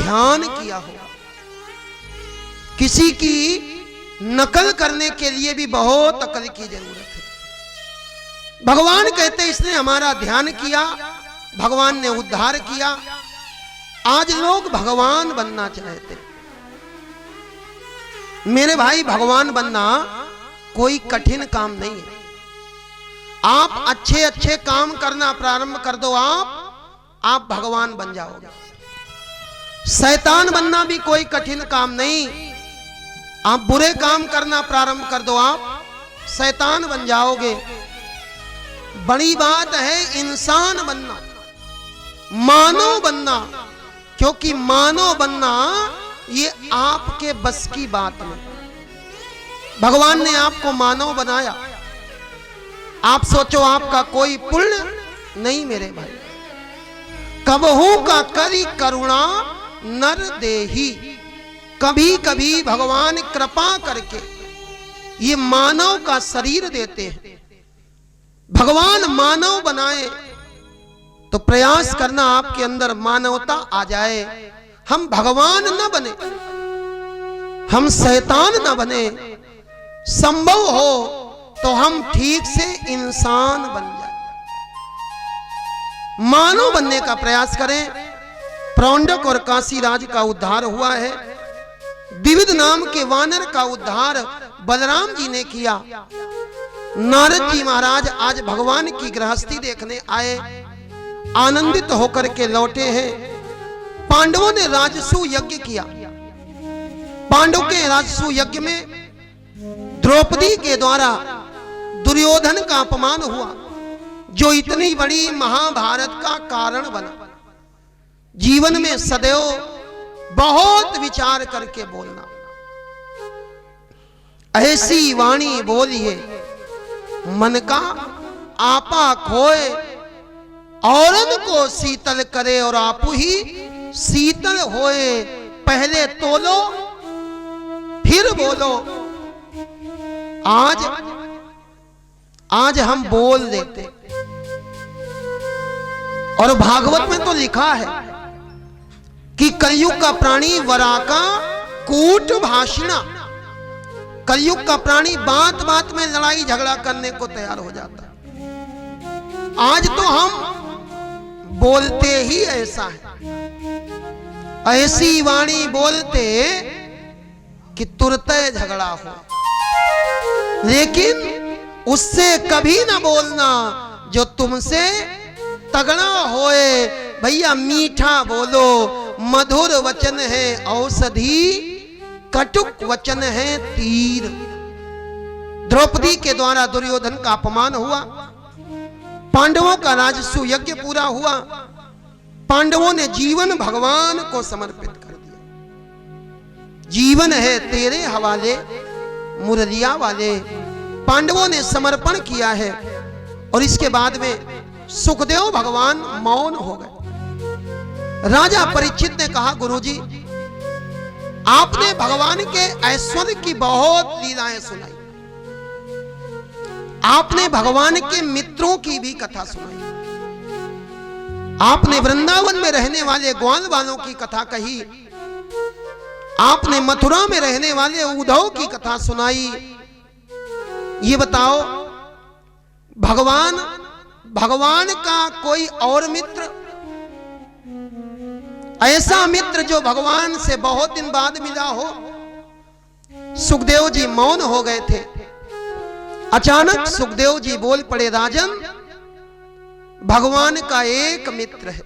ध्यान किया हो। किसी की नकल करने के लिए भी बहुत अकल की जरूरत है। भगवान कहते इसने हमारा ध्यान किया, भगवान ने उद्धार किया। आज लोग भगवान बनना चाहते। मेरे भाई, भगवान बनना कोई कठिन काम नहीं है। आप अच्छे अच्छे काम करना प्रारंभ कर दो, आप भगवान बन जाओगे। शैतान बनना भी कोई कठिन काम नहीं। आप बुरे काम करना प्रारंभ कर दो, आप शैतान बन जाओगे। बड़ी बात है इंसान बनना, मानव बनना, क्योंकि मानव बनना ये आपके बस की बात नहीं। भगवान ने आपको मानव बनाया। आप सोचो आपका कोई पुण्य नहीं मेरे भाई। कबहू का करी करुणा नर देही। कभी कभी भगवान कृपा करके ये मानव का शरीर देते हैं। भगवान मानव बनाए तो प्रयास करना आपके अंदर मानवता आ जाए। हम भगवान न बने, हम शैतान न बने। संभव हो तो हम ठीक से इंसान बन जाए, मानव बनने का प्रयास करें। प्रौंडक और काशीराज का उद्धार हुआ है। विविध नाम के वानर का उद्धार बलराम जी ने किया। नारद जी महाराज आज भगवान की गृहस्थी देखने आए, आनंदित होकर के लौटे हैं। पांडवों ने राजसू यज्ञ किया। पांडव के राजसू यज्ञ में द्रौपदी के द्वारा दुर्योधन का अपमान हुआ, जो इतनी बड़ी महाभारत का कारण बना। जीवन में सदैव बहुत विचार करके बोलना। ऐसी वाणी बोलिए मन का आपा खोए, औरन को शीतल करे और आपू ही शीतल होए। पहले तोलो फिर बोलो। आज हम बोल देते। और भागवत में तो लिखा है कि कलयुग का प्राणी वराका कूट भाषिणा। कलयुग का प्राणी बात बात में लड़ाई झगड़ा करने को तैयार हो जाता है। आज तो हम बोलते ही ऐसा है, ऐसी वाणी बोलते कि तुरंत झगड़ा हो। लेकिन उससे कभी ना बोलना जो तुमसे तगड़ा होए। भैया मीठा बोलो, मधुर वचन है औषधि, कटुक वचन है तीर। द्रौपदी के द्वारा दुर्योधन का अपमान हुआ। पांडवों का राजसू यज्ञ पूरा हुआ। पांडवों ने जीवन भगवान को समर्पित कर दिया। जीवन है तेरे हवाले मुरलिया वाले। पांडवों ने समर्पण किया है। और इसके बाद में सुखदेव भगवान मौन हो गए। राजा परीक्षित ने कहा, गुरुजी आपने भगवान के ऐश्वर्य की बहुत लीलाएं सुनाई, आपने भगवान के मित्रों की भी कथा सुनाई, आपने वृंदावन में रहने वाले ग्वाल वालों की कथा कही, आपने मथुरा में रहने वाले उद्धव की कथा सुनाई। ये बताओ भगवान का कोई और मित्र, ऐसा मित्र जो भगवान से बहुत दिन बाद मिला हो? सुखदेव जी मौन हो गए थे। अचानक सुखदेव जी बोल पड़े, राजन भगवान का एक मित्र है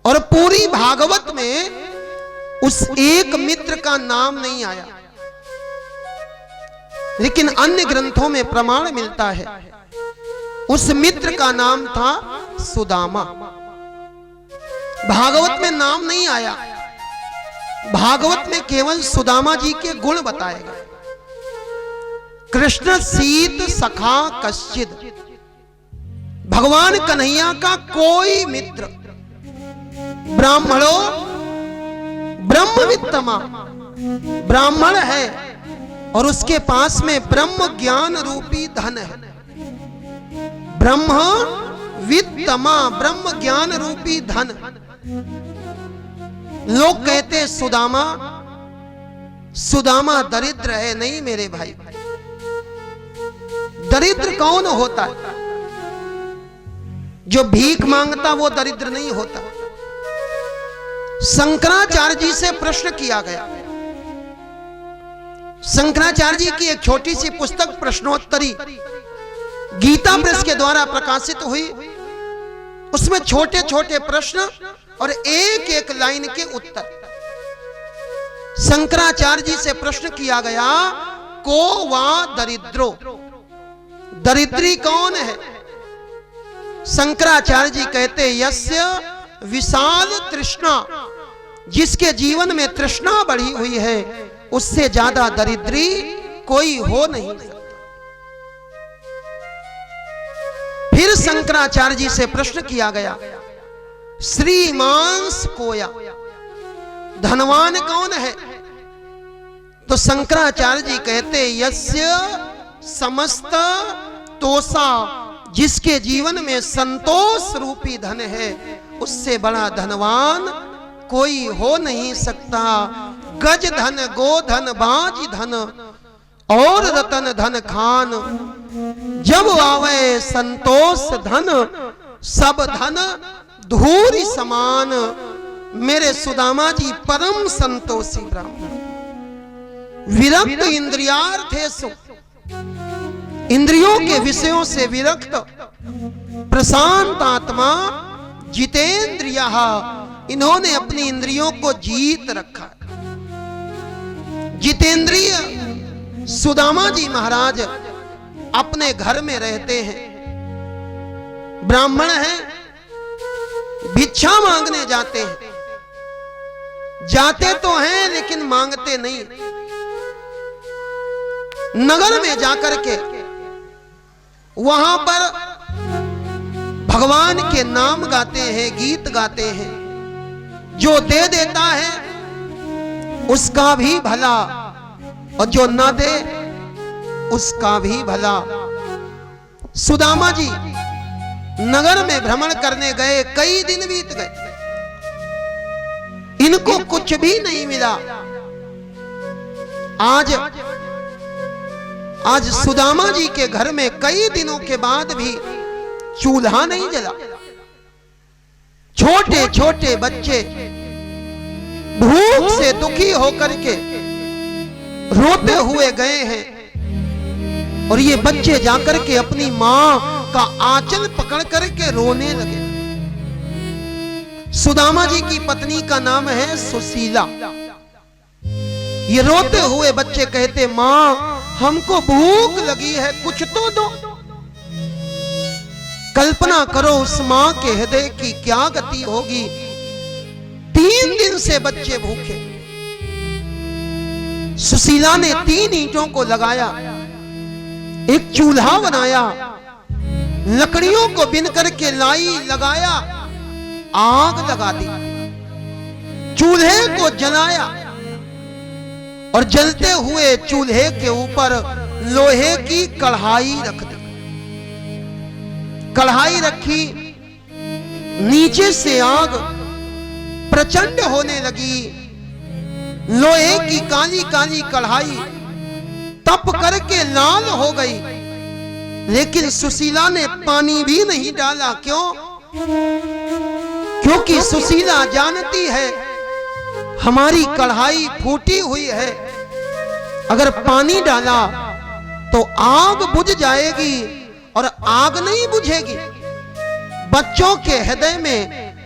और पूरी भागवत में उस एक मित्र का नाम नहीं आया, लेकिन अन्य ग्रंथों में प्रमाण मिलता है। उस मित्र का नाम था सुदामा। भागवत में नाम नहीं आया, भागवत में केवल सुदामा जी के गुण बताए गए। कृष्ण सीत सखा कश्चिद, भगवान कन्हैया का कोई मित्र। ब्राह्मणों ब्रह्मवित्तमा, ब्राह्मण है और उसके पास में ब्रह्म ज्ञान रूपी धन है। ब्रह्म वित्तमा, ब्रह्म ज्ञान रूपी धन। लोग कहते सुदामा सुदामा दरिद्र है। नहीं मेरे भाई, दरिद्र कौन होता है? जो भीख मांगता वो दरिद्र नहीं होता। शंकराचार्य जी से प्रश्न किया गया। शंकराचार्य जी की एक छोटी सी पुस्तक प्रश्नोत्तरी गीता प्रेस के द्वारा प्रकाशित हुई। उसमें छोटे छोटे प्रश्न और एक एक लाइन के उत्तर। शंकराचार्य जी से प्रश्न किया गया, को वा दरिद्रो, दरिद्री कौन है? शंकराचार्य जी कहते, यस्य विशाल तृष्णा, जिसके जीवन में तृष्णा बढ़ी हुई है, उससे ज्यादा दरिद्री कोई हो नहीं सकता। फिर शंकराचार्य जी से प्रश्न किया गया, श्रीमांस कोया, धनवान कौन है? तो शंकराचार्य जी कहते, यस्य समस्त तोषा, जिसके जीवन में संतोष रूपी धन है, उससे बड़ा धनवान कोई हो नहीं सकता। गज धन, गोधन, बाज धन और रतन धन खान, जब आवे संतोष धन, सब धन धूरी समान। मेरे सुदामा जी परम संतोषी ब्राह्मण, विरक्त इंद्रियार्थेषु, इंद्रियों के विषयों से विरक्त, प्रशांत आत्मा, जितेंद्रिया, इन्होंने अपनी इंद्रियों को जीत रखा। जितेंद्रिय सुदामा जी महाराज अपने घर में रहते हैं, ब्राह्मण हैं, भिक्षा मांगने जाते हैं। जाते तो हैं लेकिन मांगते नहीं। नगर में जाकर के वहां पर भगवान के नाम गाते हैं, गीत गाते हैं। जो दे देता है उसका भी भला, और जो ना दे उसका भी भला। सुदामा जी नगर में भ्रमण करने गए, कई दिन बीत गए, इनको कुछ भी नहीं मिला। आज सुदामा जी के घर में कई दिनों के बाद भी चूल्हा नहीं जला। छोटे छोटे बच्चे भूख से दुखी होकर के रोते हुए गए हैं, और ये बच्चे जाकर के अपनी मां का आंचल पकड़ करके रोने लगे। सुदामा जी की पत्नी का नाम है सुशीला। ये रोते हुए बच्चे कहते, मां हमको भूख लगी है, कुछ तो दो। कल्पना करो उस मां के हृदय की क्या गति होगी। 3 दिन से बच्चे भूखे। सुशीला ने 3 ईंटों को लगाया, एक चूल्हा बनाया, लकड़ियों को बिन करके लाई, लगाया, आग लगा दी, चूल्हे को जलाया, और जलते हुए चूल्हे के ऊपर लोहे की कढ़ाई रख दी। कढ़ाई रखी, नीचे से आग प्रचंड होने लगी। लोहे की काली काली कढ़ाई तप करके लाल हो गई, लेकिन सुशीला ने पानी भी नहीं डाला। क्यों? क्योंकि सुशीला जानती है हमारी कढ़ाई फूटी हुई है, अगर पानी डाला तो आग बुझ जाएगी, और आग नहीं बुझेगी। बच्चों के हृदय में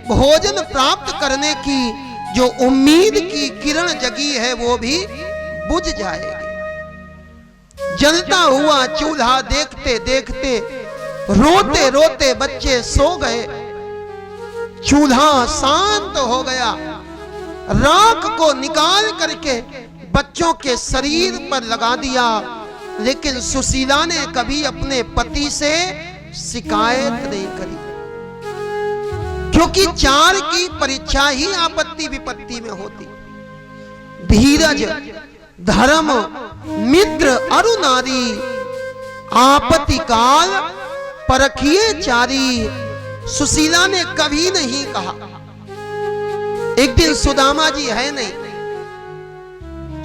भोजन प्राप्त करने की जो उम्मीद की किरण जगी है वो भी बुझ जाएगी। जलता हुआ चूल्हा देखते देखते रोते रोते बच्चे सो गए। चूल्हा शांत हो गया। राख को निकाल करके बच्चों के शरीर पर लगा दिया, लेकिन सुशीला ने कभी अपने पति से शिकायत नहीं करी, क्योंकि 4 की परीक्षा ही आपत्ति विपत्ति में होती। धीरज, धर्म, मित्र, अरु नारी, आपत्ति काल परखिए चारी। सुशीला ने कभी नहीं कहा एक दिन सुदामा जी है नहीं,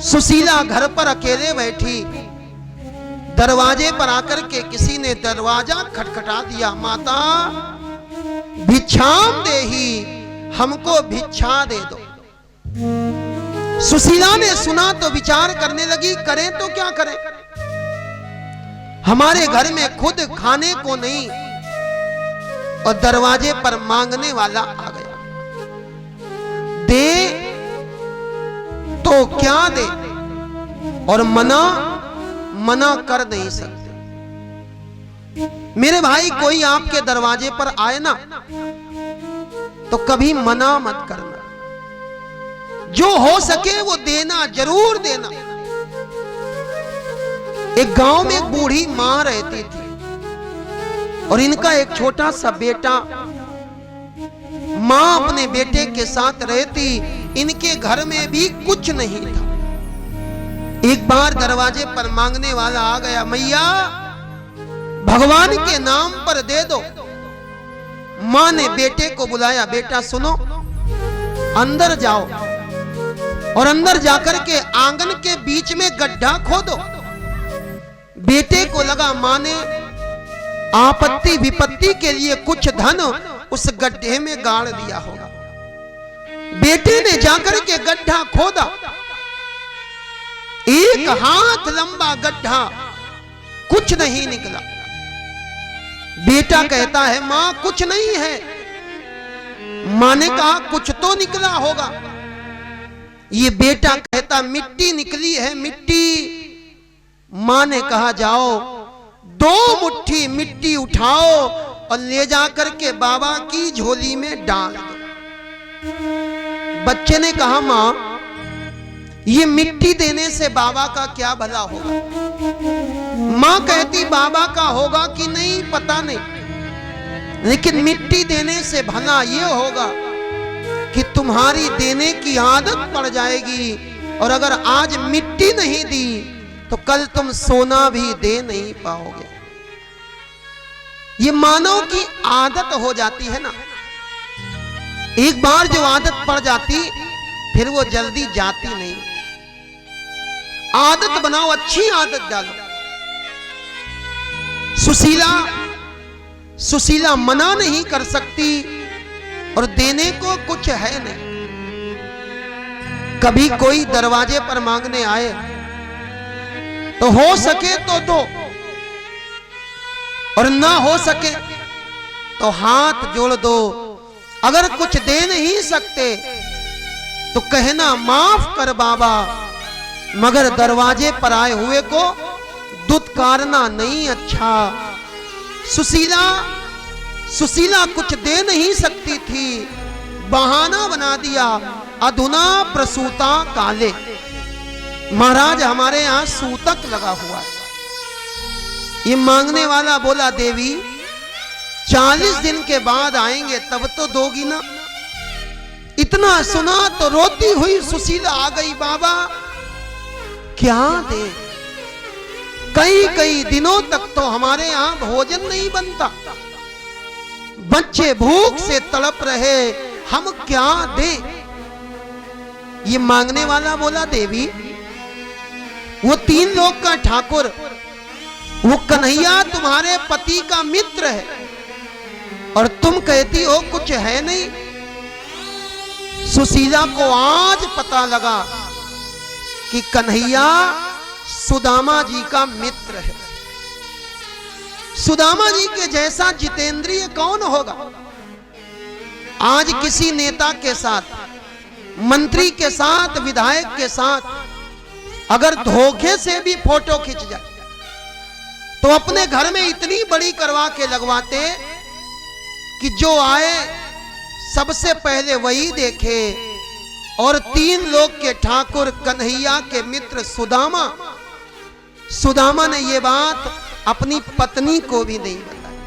सुशीला घर पर अकेले बैठी, दरवाजे पर आकर के किसी ने दरवाजा खटखटा दिया। माता भिक्षाम देही, हमको भिक्षा दे दो। सुशीला ने सुना तो विचार करने लगी, करें तो क्या करें, हमारे घर में खुद खाने को नहीं और दरवाजे पर मांगने वाला आ गया। दे तो क्या दे, और मना कर नहीं सकते। मेरे भाई, कोई आपके दरवाजे पर आए ना तो कभी मना मत करना, जो हो सके वो देना, जरूर देना। एक गांव में एक बूढ़ी मां रहती थी और इनका एक छोटा सा बेटा। मां अपने बेटे के साथ रहती, इनके घर में भी कुछ नहीं था। एक बार दरवाजे पर मांगने वाला आ गया, मैया भगवान के नाम पर दे दो। मां ने बेटे को बुलाया, बेटा सुनो, अंदर जाओ और अंदर जाकर के आंगन के बीच में गड्ढा खोदो। बेटे को लगा मां ने आपत्ति विपत्ति के लिए कुछ धन उस गड्ढे में गाड़ दिया होगा। बेटे ने जाकर के गड्ढा खोदा, एक हाथ लंबा गड्ढा, कुछ नहीं निकला। बेटा कहता है, मां कुछ नहीं है। मां ने कहा कुछ तो निकला होगा। ये बेटा कहता मिट्टी निकली है, मिट्टी। मां ने कहा जाओ 2 मुट्ठी मिट्टी उठाओ और ले जाकर के बाबा की झोली में डाल दो। बच्चे ने कहा मां ये मिट्टी देने से बाबा का क्या भला होगा। मां कहती बाबा का होगा कि नहीं पता नहीं, लेकिन मिट्टी देने से भला ये होगा कि तुम्हारी देने की आदत पड़ जाएगी, और अगर आज मिट्टी नहीं दी तो कल तुम सोना भी दे नहीं पाओगे। ये मानव की आदत हो जाती है ना, एक बार जो आदत पड़ जाती फिर वो जल्दी जाती नहीं। आदत बनाओ, अच्छी आदत डालो। सुशीला मना नहीं कर सकती और देने को कुछ है नहीं। कभी कोई दरवाजे पर मांगने आए तो हो सके तो दो, और ना हो सके तो हाथ जोड़ दो। अगर कुछ दे नहीं सकते तो कहना माफ कर बाबा, मगर दरवाजे पर आए हुए को दुत्कारना नहीं अच्छा। सुशीला कुछ दे नहीं सकती थी, बहाना बना दिया, अधुना प्रसूता काले। महाराज हमारे यहां सूतक लगा हुआ है। ये मांगने वाला बोला देवी 40 दिन के बाद आएंगे तब तो दोगी ना। इतना सुना तो रोती हुई सुशीला आ गई, बाबा क्या दे, कई दिनों तक तो हमारे यहां भोजन नहीं बनता, बच्चे भूख से तड़प रहे, हम क्या दे। ये मांगने वाला बोला देवी वो 3 लोग का ठाकुर, वो कन्हैया तुम्हारे पति का मित्र है और तुम कहती हो कुछ है नहीं। सुशीला को आज पता लगा कि कन्हैया सुदामा जी का मित्र है। सुदामा जी के जैसा जितेंद्रिय कौन होगा। आज किसी नेता के साथ, मंत्री के साथ, विधायक के साथ अगर धोखे से भी फोटो खिंच जाए तो अपने घर में इतनी बड़ी करवा के लगवाते कि जो आए सबसे पहले वही देखे। और 3 लोग के ठाकुर कन्हैया के मित्र सुदामा ने ये बात अपनी पत्नी को भी नहीं बताई।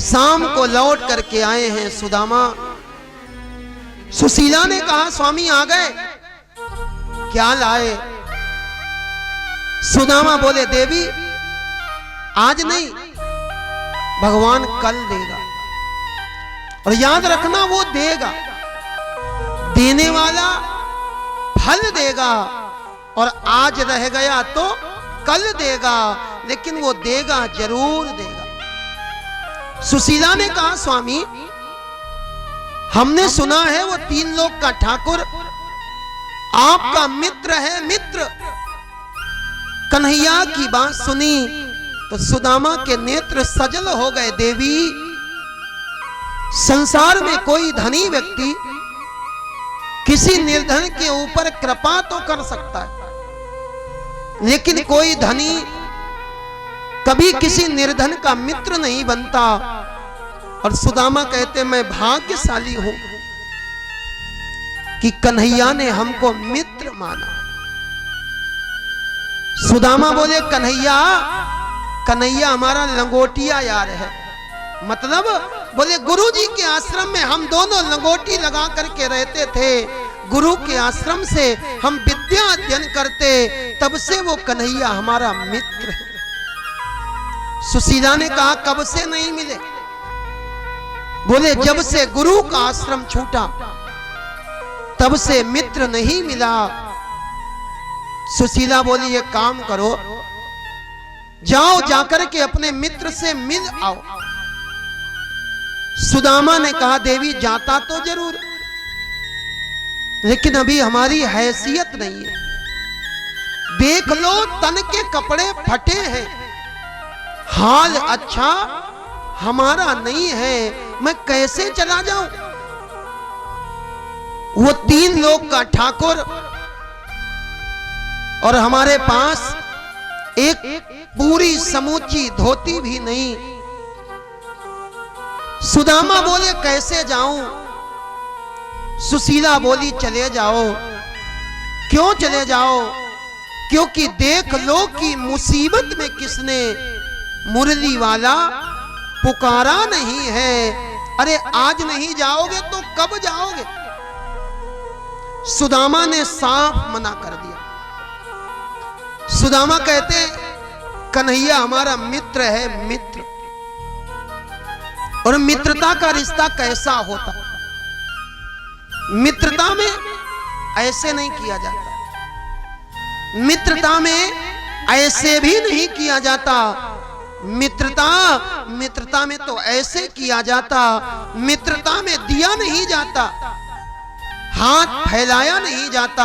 शाम को लौट करके आए हैं सुदामा। सुशीला ने कहा स्वामी आ गए, क्या लाए। सुदामा बोले देवी आज नहीं, भगवान कल देगा, और याद रखना वो देगा। देने वाला फल देगा, और आज रह गया तो कल देगा, लेकिन वो देगा, जरूर देगा। सुशीला ने कहा, स्वामी हमने सुना है वो 3 लोक का ठाकुर आपका मित्र है, मित्र। कन्हैया की बात सुनी तो सुदामा के नेत्र सजल हो गए। देवी, संसार में कोई धनी व्यक्ति किसी निर्धन के ऊपर कृपा तो कर सकता है, लेकिन कोई धनी कभी किसी निर्धन का मित्र नहीं बनता। और सुदामा कहते, मैं भाग्यशाली हूं कि कन्हैया ने हमको मित्र माना। सुदामा बोले, कन्हैया, कन्हैया हमारा लंगोटिया यार है। मतलब बोले, गुरुजी के आश्रम में हम दोनों लंगोटी लगा करके रहते थे, गुरु के आश्रम से हम विद्या अध्ययन करते, तब से वो कन्हैया हमारा मित्र है। सुशीला ने कहा, कब से नहीं मिले? बोले, जब से गुरु का आश्रम छूटा तब से मित्र नहीं मिला। सुशीला बोली, ये काम करो, जाओ जाकर के अपने मित्र से मिल आओ। सुदामा ने कहा, देवी जाता तो जरूर, लेकिन अभी हमारी हैसियत नहीं है। देख लो, तन के कपड़े फटे हैं, हाल अच्छा हमारा नहीं है, मैं कैसे चला जाऊं? वो 3 लोक का ठाकुर और हमारे पास एक पूरी समूची धोती भी नहीं। सुदामा बोले, कैसे जाऊं? सुशीला बोली, चले जाओ। क्यों चले जाओ? क्योंकि देख लो कि मुसीबत में किसने मुरली वाला पुकारा नहीं है। अरे आज नहीं जाओगे तो कब जाओगे? सुदामा ने साफ मना कर दिया। सुदामा कहते, कन्हैया हमारा मित्र है, मित्र। और मित्रता का रिश्ता कैसा होता? मित्रता में ऐसे नहीं किया जाता, मित्रता में ऐसे भी नहीं किया जाता। मित्रता में तो ऐसे किया जाता, मित्रता में दिया नहीं जाता, हाथ फैलाया नहीं जाता,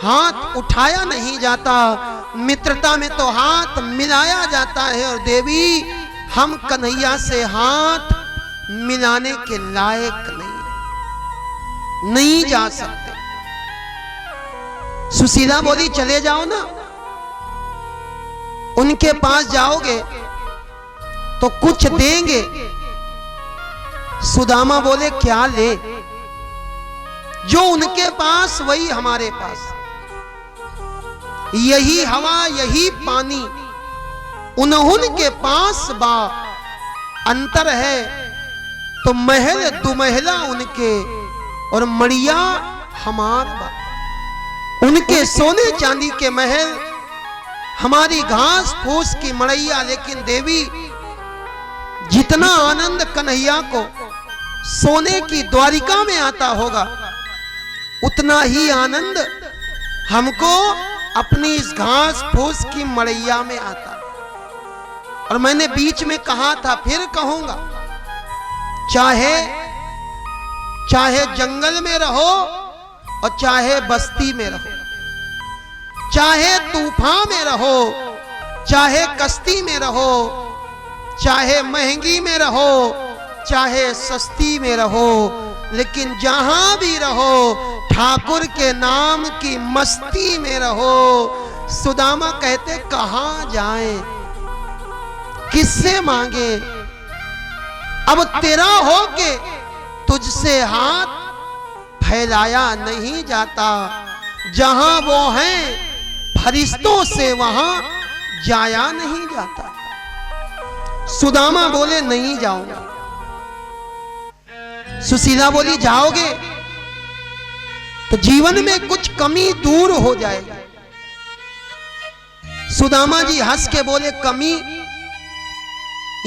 हाथ उठाया नहीं जाता। मित्रता में तो हाथ मिलाया जाता है। और देवी, हम कन्हैया से हाथ मिलाने के लायक नहीं जा सकते। सुशीला बोली, चले जाओ ना, उनके पास जाओगे तो कुछ देंगे। सुदामा बोले, क्या ले? जो उनके पास वही हमारे पास, यही हवा यही पानी उन्होंने पास बा, अंतर है तो महल दुमहला उनके और मड़िया हमार बा। उनके सोने चांदी के महल, हमारी घास फूस की मड़ैया। लेकिन देवी, जितना आनंद कन्हैया को सोने की द्वारिका में आता होगा, उतना ही आनंद हमको अपनी इस घास फूस की मड़ैया में आता। और मैंने बीच में कहा था, फिर कहूंगा, चाहे जंगल में रहो और चाहे बस्ती में रहो, चाहे तूफान में रहो, चाहे कश्ती में रहो, चाहे महंगी में रहो, चाहे सस्ती में रहो, लेकिन जहां भी रहो ठाकुर के नाम की मस्ती में रहो। सुदामा कहते, कहां जाएं, किससे मांगे? अब तेरा हो के तुझसे हाथ फैलाया नहीं जाता। जहां वो हैं फरिश्तों से वहां जाया नहीं जाता। सुदामा बोले, नहीं जाऊंगा। सुशीला बोली, जाओगे तो जीवन में कुछ कमी दूर हो जाएगी। सुदामा जी हंस के बोले, कमी?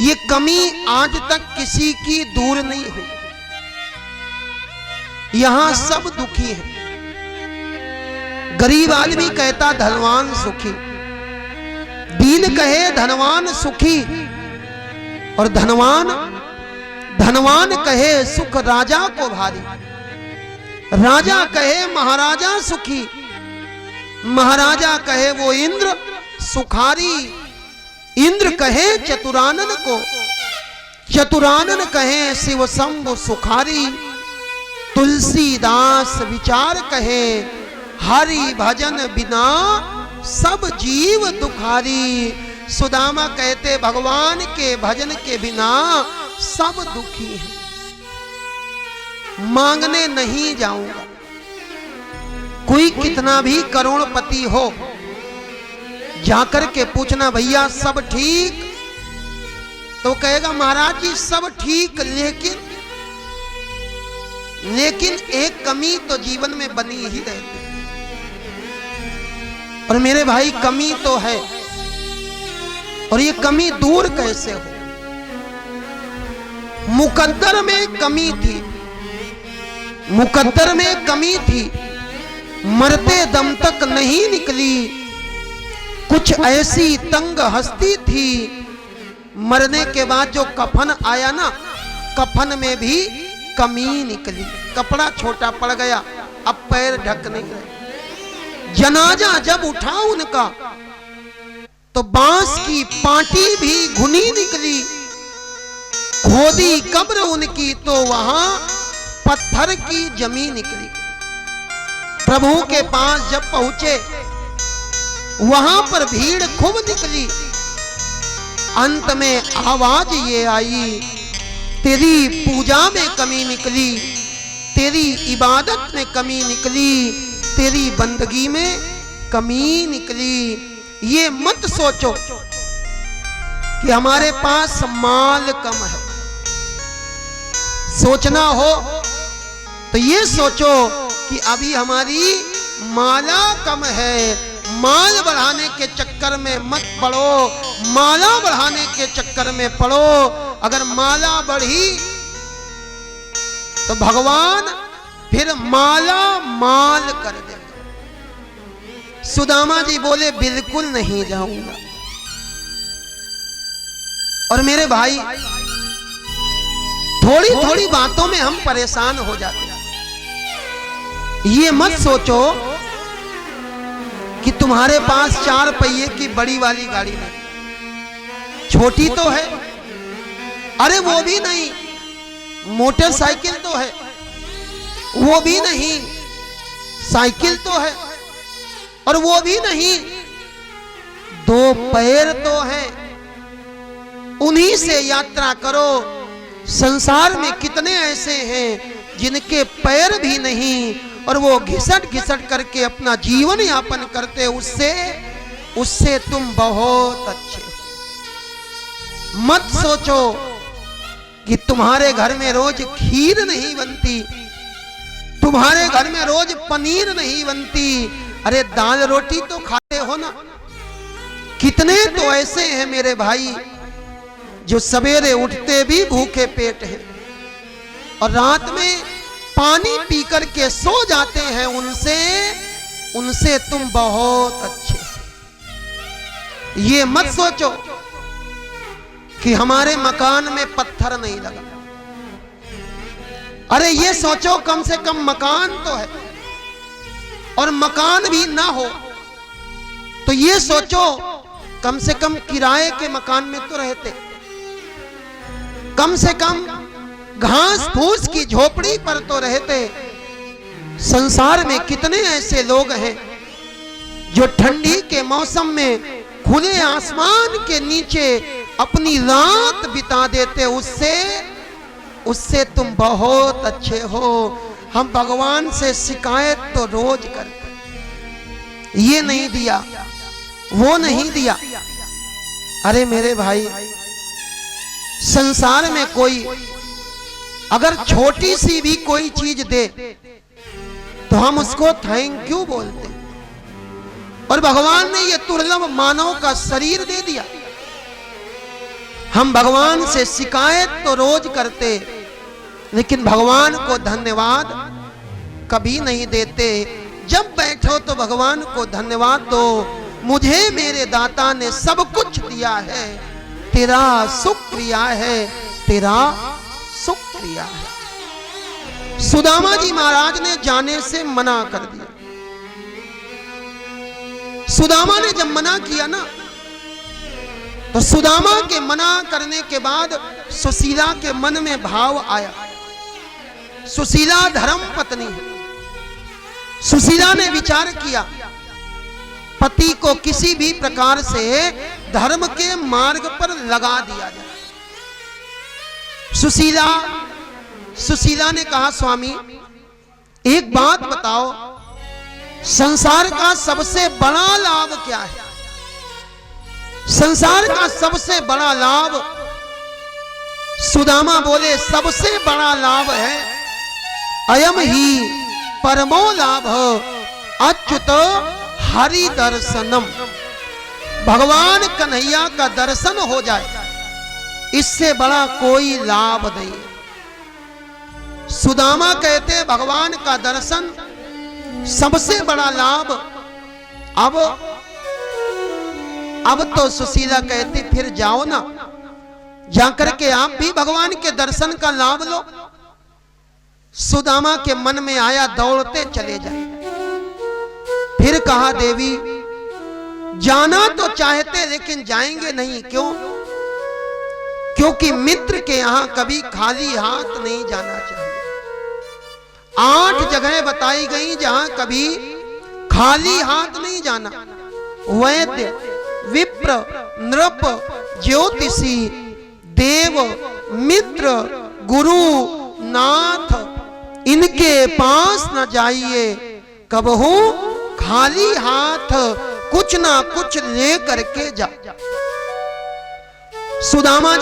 ये कमी आज तक किसी की दूर नहीं हुई। यहां सब दुखी हैं। गरीब आदमी कहता धनवान सुखी, दीन कहे धनवान सुखी, और धनवान कहे सुख राजा को भारी। राजा कहे महाराजा सुखी, महाराजा कहे वो इंद्र सुखारी। इंद्र कहे चतुरानन को, चतुरानन कहे शिव शंभु सुखारी। तुलसीदास विचार कहे हरि भजन बिना सब जीव दुखारी। सुदामा कहते भगवान के भजन के बिना सब दुखी हैं। मांगने नहीं जाऊंगा। कोई कितना भी करोड़पति हो, जाकर के पूछना भैया सब ठीक, तो कहेगा महाराज जी सब ठीक, लेकिन एक कमी तो जीवन में बनी ही रहती। और मेरे भाई कमी तो है, और ये कमी दूर कैसे हो? मुकद्दर में कमी थी, मुकद्दर में कमी थी, मरते दम तक नहीं निकली। कुछ ऐसी तंग हस्ती थी, मरने के बाद जो कफन आया ना, कफन में भी कमी निकली। कपड़ा छोटा पड़ गया, अब पैर ढक नहीं रहे। जनाजा जब उठा उनका तो बांस की पाटी भी घुनी निकली। खोदी कब्र उनकी तो वहां पत्थर की जमीन निकली। प्रभु के पास जब पहुंचे वहां पर भीड़ खूब निकली। अंत में आवाज ये आई, तेरी पूजा में कमी निकली, तेरी इबादत में कमी निकली, तेरी बंदगी में कमी निकली। ये मत सोचो कि हमारे पास माल कम है। सोचना हो तो ये सोचो कि अभी हमारी माला कम है। माल बढ़ाने के चक्कर में मत पड़ो, माला बढ़ाने के चक्कर में पड़ो। अगर माला बढ़ी तो भगवान फिर माला माल कर देगा। सुदामा जी बोले बिल्कुल नहीं जाऊंगा। और मेरे भाई थोड़ी थोड़ी बातों में हम परेशान हो जाते हैं। ये मत सोचो कि तुम्हारे पास 4 पहिए की बड़ी वाली गाड़ी नहीं, छोटी तो है, अरे वो भी नहीं, मोटरसाइकिल तो है, वो भी नहीं, साइकिल तो है, और वो भी नहीं, 2 पैर तो है, उन्हीं से यात्रा करो। संसार में कितने ऐसे हैं जिनके पैर भी नहीं और वो घिसट घिसट करके अपना जीवन यापन करते, उससे तुम बहुत अच्छे हो। मत सोचो कि तुम्हारे घर में रोज खीर नहीं बनती, तुम्हारे घर में रोज पनीर नहीं बनती, अरे दाल रोटी तो खाते हो ना। कितने तो ऐसे हैं मेरे भाई जो सवेरे उठते भी भूखे पेट हैं और रात में पानी पी करके सो जाते हैं। उनसे तुम बहुत अच्छे हो। ये मत सोचो कि हमारे मकान में पत्थर नहीं लगा, अरे ये सोचो कम से कम मकान तो है, और मकान भी ना हो तो ये सोचो कम से कम किराए के मकान में तो रहते, कम से कम घास फूस की झोपड़ी पर तो रहते। संसार में कितने ऐसे लोग हैं जो ठंडी के मौसम में खुले आसमान के नीचे अपनी रात बिता देते। उससे तुम बहुत अच्छे हो। हम भगवान से शिकायत तो रोज करते, ये नहीं दिया, वो नहीं दिया। अरे मेरे भाई, संसार में कोई अगर छोटी सी भी कोई चीज दे तो हम उसको थैंक यू बोलते, और भगवान ने ये दुर्लभ मानव का शरीर दे दिया। हम भगवान से शिकायत तो रोज करते, लेकिन भगवान को धन्यवाद कभी नहीं देते। जब बैठो तो भगवान को धन्यवाद दो, मुझे मेरे दाता ने सब कुछ दिया है, तेरा शुक्रिया है, तेरा शुक्रिया है। सुदामा जी महाराज ने जाने से मना कर दिया। सुदामा ने जब मना किया ना, तो सुदामा के मना करने के बाद सुशीला के मन में भाव आया। सुशीला धर्म पत्नी है। सुशीला ने विचार किया, पति को किसी भी प्रकार से धर्म के मार्ग पर लगा दिया जाए। सुशीला ने कहा, स्वामी एक बात बताओ, संसार का सबसे बड़ा लाभ क्या है? संसार का सबसे बड़ा लाभ, सुदामा बोले, सबसे बड़ा लाभ है अयम ही परमो लाभ अच्युत हरि दर्शनम। भगवान कन्हैया का दर्शन हो जाए, इससे बड़ा कोई लाभ नहीं। सुदामा कहते भगवान का दर्शन सबसे बड़ा लाभ। अब तो सुशीला कहती फिर जाओ ना, जाकर के आप भी भगवान के दर्शन का लाभ लो। सुदामा के मन में आया, दौड़ते चले जाए। फिर कहा, देवी जाना तो चाहते लेकिन जाएंगे नहीं। क्यों? क्योंकि मित्र के यहां कभी खाली हाथ नहीं जाना चाहिए। 8 जगह बताई गई जहां कभी खाली हाथ नहीं जाना। वैद्य, विप्र, नृप, ज्योतिषी, देव, मित्र, गुरु, नाथ, इनके पास न जाइए। कबहू खाली हाथ कुछ ना कुछ ले करके जा। सुदामा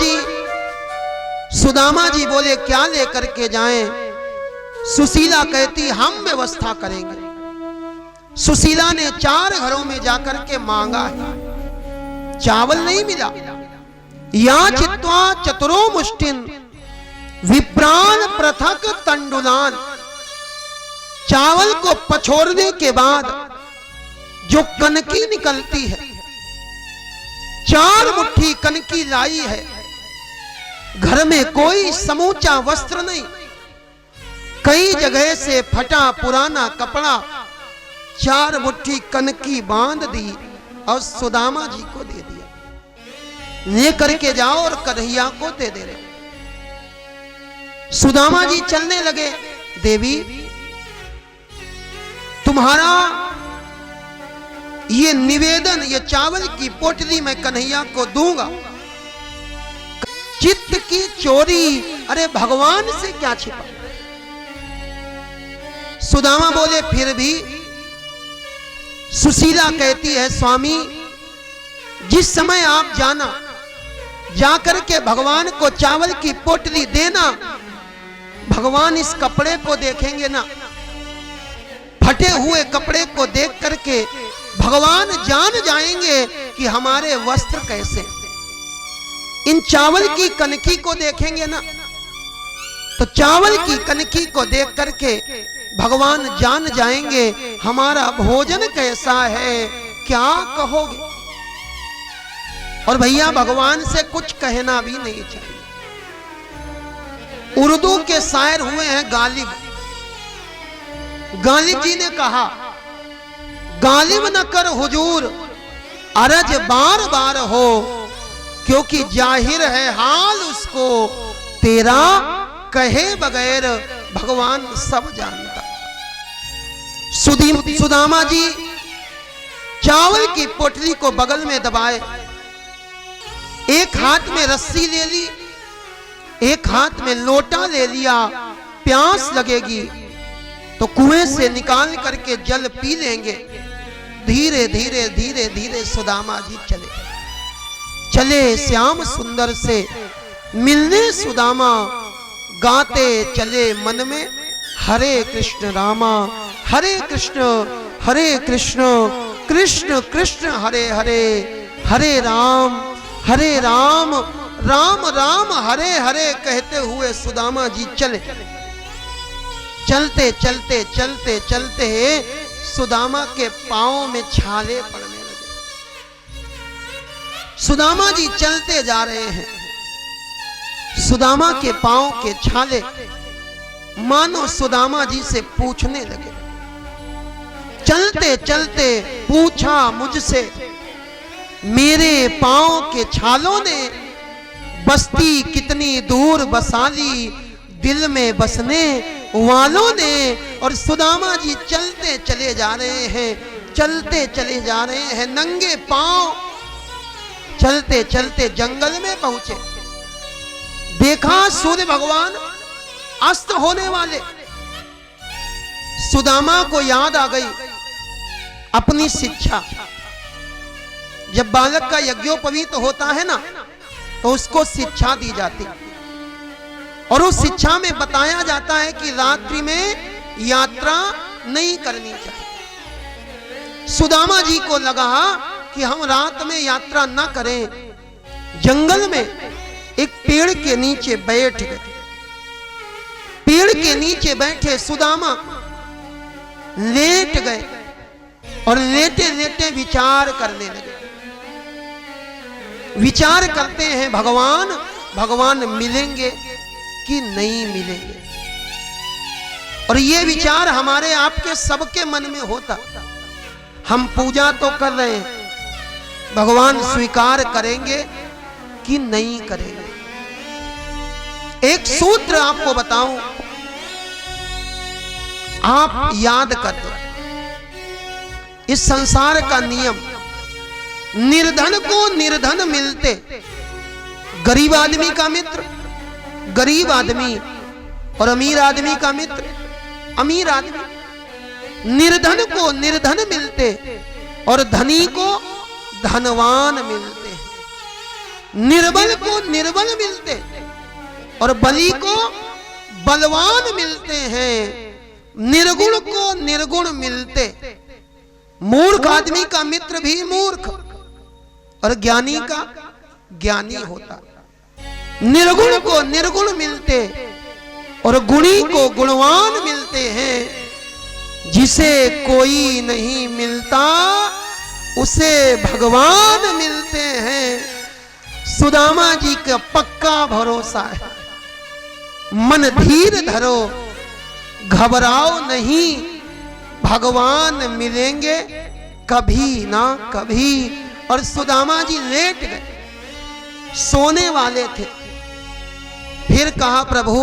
जी बोले, क्या लेकर के जाएं? सुशीला कहती, हम व्यवस्था करेंगे। सुशीला ने 4 घरों में जाकर के मांगा है, चावल नहीं मिला। या चित्वा चतुरो मुष्टिन विप्रान पृथक तंडुलान। चावल को पछोड़ने के बाद जो कनकी निकलती है, 4 मुट्ठी कनकी लाई है। घर में कोई समूचा वस्त्र नहीं, कई जगह से फटा पुराना कपड़ा, 4 मुट्ठी कनकी बांध दी और सुदामा जी को दे दिया। ले करके जाओ और कन्हैया को दे दे रहे। सुदामा जी चलने लगे। देवी तुम्हारा ये निवेदन, ये चावल की पोटली मैं कन्हैया को दूंगा। चित्त की चोरी, अरे भगवान से क्या छिपा। सुदामा बोले, फिर भी। सुशीला कहती है, स्वामी जिस समय आप जाना, जाकर के भगवान को चावल की पोटली देना। भगवान इस कपड़े को देखेंगे ना, फटे हुए कपड़े को देख करके भगवान जान जाएंगे कि हमारे वस्त्र कैसे। इन चावल की कनकी को देखेंगे ना, तो चावल की कनकी को देख करके भगवान जान जाएंगे हमारा भोजन कैसा है। क्या कहोगे? और भैया भगवान से कुछ कहना भी नहीं चाहिए। उर्दू के शायर हुए हैं गालिब। गालिब जी ने कहा, गालिब न कर हुजूर अरज बार बार हो, क्योंकि जाहिर है हाल उसको, तेरा कहे बगैर भगवान सब जानता। सुदामा जी चावल की पोटली को बगल में दबाए, एक हाथ में रस्सी ले ली, एक हाथ में लोटा ले लिया। प्यास लगेगी तो कुएं से निकाल करके जल पी लेंगे। धीरे धीरे धीरे धीरे सुदामा जी चले श्याम सुंदर से मिलने। सुदामा गाते चले मन में, हरे कृष्ण रामा हरे कृष्ण कृष्ण कृष्ण हरे हरे, हरे राम राम राम हरे हरे कहते हुए सुदामा जी चलते चलते चलते चलते सुदामा के पांव में छाले पड़ने लगे। सुदामा जी चलते जा रहे हैं, सुदामा के पांव के छाले मानो सुदामा जी से पूछने लगे। चलते चलते पूछा मुझसे, मेरे पांव के छालों ने बस्ती कितनी दूर बसा ली दिल में बसने वालों ने। और सुदामा जी चलते चले जा रहे हैं, चलते चले जा रहे हैं नंगे पांव, चलते चलते जंगल में पहुंचे। देखा सूर्य भगवान अस्त होने वाले। सुदामा को याद आ गई अपनी शिक्षा। जब बालक का यज्ञोपवीत होता है ना, तो उसको शिक्षा दी जाती, और उस शिक्षा में बताया जाता है कि रात्रि में यात्रा नहीं करनी चाहिए। सुदामा जी को लगा कि हम रात में यात्रा ना करें। जंगल में एक पेड़ के नीचे बैठ गए। पेड़ के नीचे बैठे सुदामा लेट गए और लेटे लेटे विचार करने लगे। विचार करते हैं भगवान मिलेंगे कि नहीं मिलेंगे। और ये विचार हमारे आपके सबके मन में होता। हम पूजा तो कर रहे हैं, भगवान स्वीकार करेंगे कि नहीं करेंगे। एक सूत्र आपको बताऊं, आप याद कर दो। इस संसार का नियम, निर्धन को निर्धन मिलते, गरीब आदमी का मित्र गरीब आदमी, और अमीर आदमी का मित्र अमीर आदमी। निर्धन को निर्धन मिलते और धनी को धनवान मिलते हैं। निर्बल को निर्बल मिलते और बली को बलवान मिलते हैं। निर्गुण को निर्गुण मिलते। मूर्ख आदमी का मित्र भी मूर्ख और ज्ञानी का ज्ञानी होता। निर्गुण को निर्गुण मिलते और गुणी को गुणवान मिलते हैं। जिसे कोई नहीं मिलता उसे भगवान मिलते हैं। सुदामा जी का पक्का भरोसा है। मन धीर धरो, घबराओ नहीं, भगवान मिलेंगे कभी ना कभी। और सुदामा जी लेट गए, सोने वाले थे। फिर कहा, प्रभु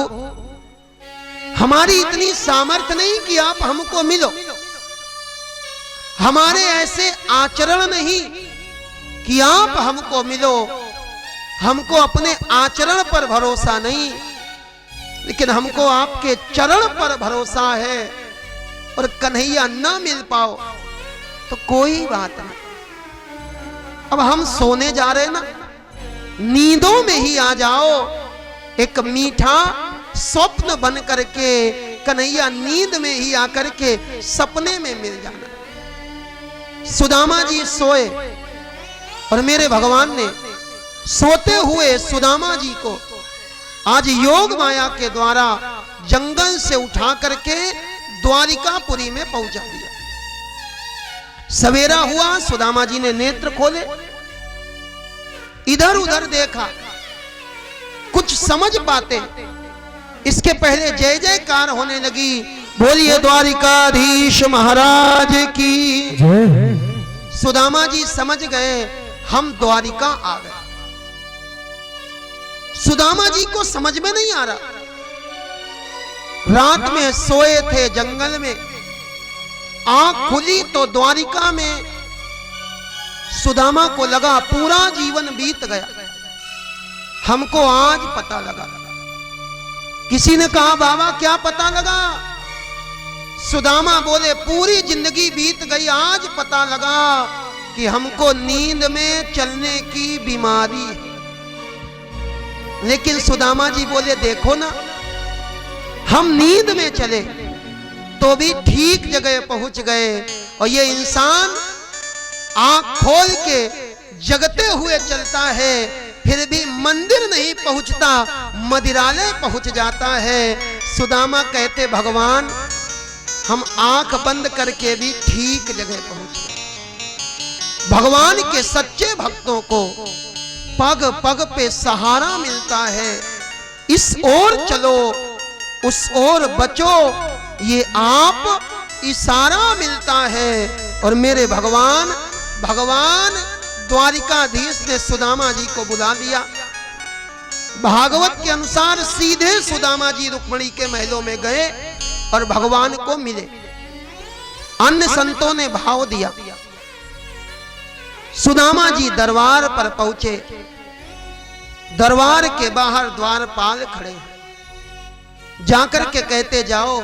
हमारी इतनी सामर्थ्य नहीं कि आप हमको मिलो। हमारे ऐसे आचरण नहीं कि आप हमको मिलो। हमको अपने आचरण पर भरोसा नहीं, लेकिन हमको आपके चरण पर भरोसा है। और कन्हैया ना मिल पाओ तो कोई बात नहीं। अब हम सोने जा रहे हैं ना, नींदों में ही आ जाओ। एक मीठा स्वप्न बन करके कन्हैया नींद में ही आकर के सपने में मिल जाना। सुदामा जी सोए और मेरे भगवान ने सोते हुए सुदामा जी को आज योग माया के द्वारा जंगल से उठा करके द्वारिकापुरी में पहुंचा दिया। सवेरा हुआ, सुदामा जी ने नेत्र खोले, इधर उधर देखा, कुछ समझ पाते इसके पहले जय जयकार होने लगी। बोलिए द्वारिकाधीश महाराज की जय। सुदामा जी समझ गए हम द्वारिका आ गए। सुदामा जी को समझ में नहीं आ रहा। रात में सोए थे जंगल में, आंख खुली तो द्वारिका में। सुदामा को लगा पूरा जीवन बीत गया, हमको आज पता लगा। किसी ने कहा, बाबा क्या पता लगा? सुदामा बोले, पूरी जिंदगी बीत गई, आज पता लगा कि हमको नींद में चलने की बीमारी है। लेकिन सुदामा जी बोले, देखो ना, हम नींद में चले तो भी ठीक जगह पहुंच गए, और ये इंसान आंख खोल के जगते हुए चलता है, फिर भी मंदिर नहीं पहुंचता, मदिरालय पहुंच जाता है। सुदामा कहते भगवान हम आंख बंद करके भी ठीक जगह पहुंचे। भगवान के सच्चे भक्तों को पग पग पे सहारा मिलता है। इस ओर चलो उस ओर बचो, ये आप इशारा मिलता है। और मेरे भगवान द्वारिकाधीश ने सुदामा जी को बुला लिया। भागवत के अनुसार सीधे सुदामा जी रुक्मिणी के महलों में गए और भगवान को मिले। अन्य संतों ने भाव दिया। सुदामा जी दरबार पर पहुंचे। दरबार के बाहर द्वारपाल खड़े हैं। जाकर के कहते जाओ,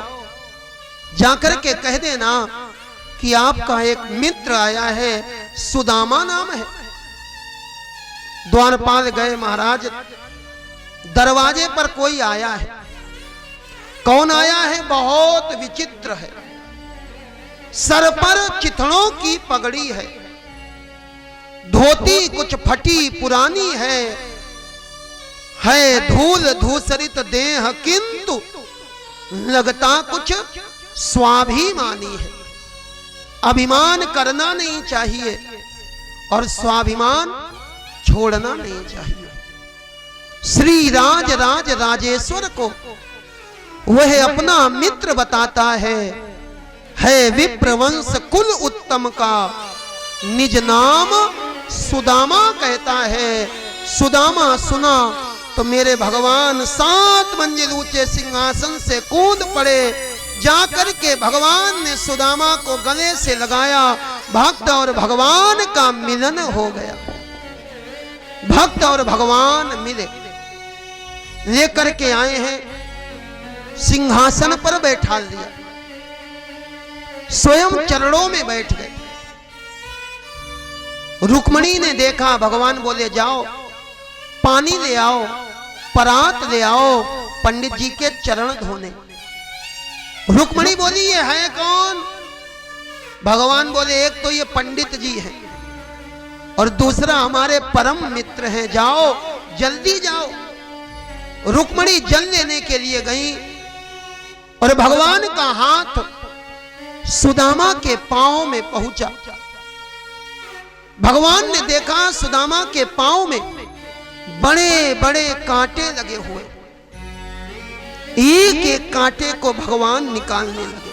जाकर के कह देना कि आपका एक मित्र आया है, सुदामा नाम है। द्वारपाल गए। महाराज दरवाजे पर कोई आया है। कौन आया है? बहुत विचित्र है। सर पर चिथड़ों की पगड़ी है, धोती कुछ फटी पुरानी है धूल धूसरित देह किंतु लगता कुछ स्वाभिमानी है। अभिमान करना नहीं चाहिए और स्वाभिमान छोड़ना नहीं चाहिए। श्री राज राजेश्वर को वह अपना मित्र बताता है विप्रवंश कुल उत्तम का निज नाम सुदामा कहता है। सुदामा सुना तो मेरे भगवान 7 मंजिल ऊंचे सिंहासन से कूद पड़े। जाकर के भगवान ने सुदामा को गले से लगाया। भक्त और भगवान का मिलन हो गया। भक्त और भगवान मिले। लेकर के आए हैं, सिंहासन पर बैठा दिया। स्वयं चरणों में बैठ गए। रुक्मिणी ने देखा। भगवान बोले जाओ पानी ले आओ, परात ले आओ, पंडित जी के चरण धोने। रुक्मिणी बोली ये है कौन? भगवान बोले एक तो ये पंडित जी हैं और दूसरा हमारे परम मित्र हैं। जाओ जल्दी जाओ। रुक्मिणी जल लेने के लिए गई और भगवान का हाथ सुदामा के पांव में पहुंचा। भगवान ने देखा सुदामा के पांव में बड़े बड़े कांटे लगे हुए। एक एक कांटे को भगवान निकालने लगे।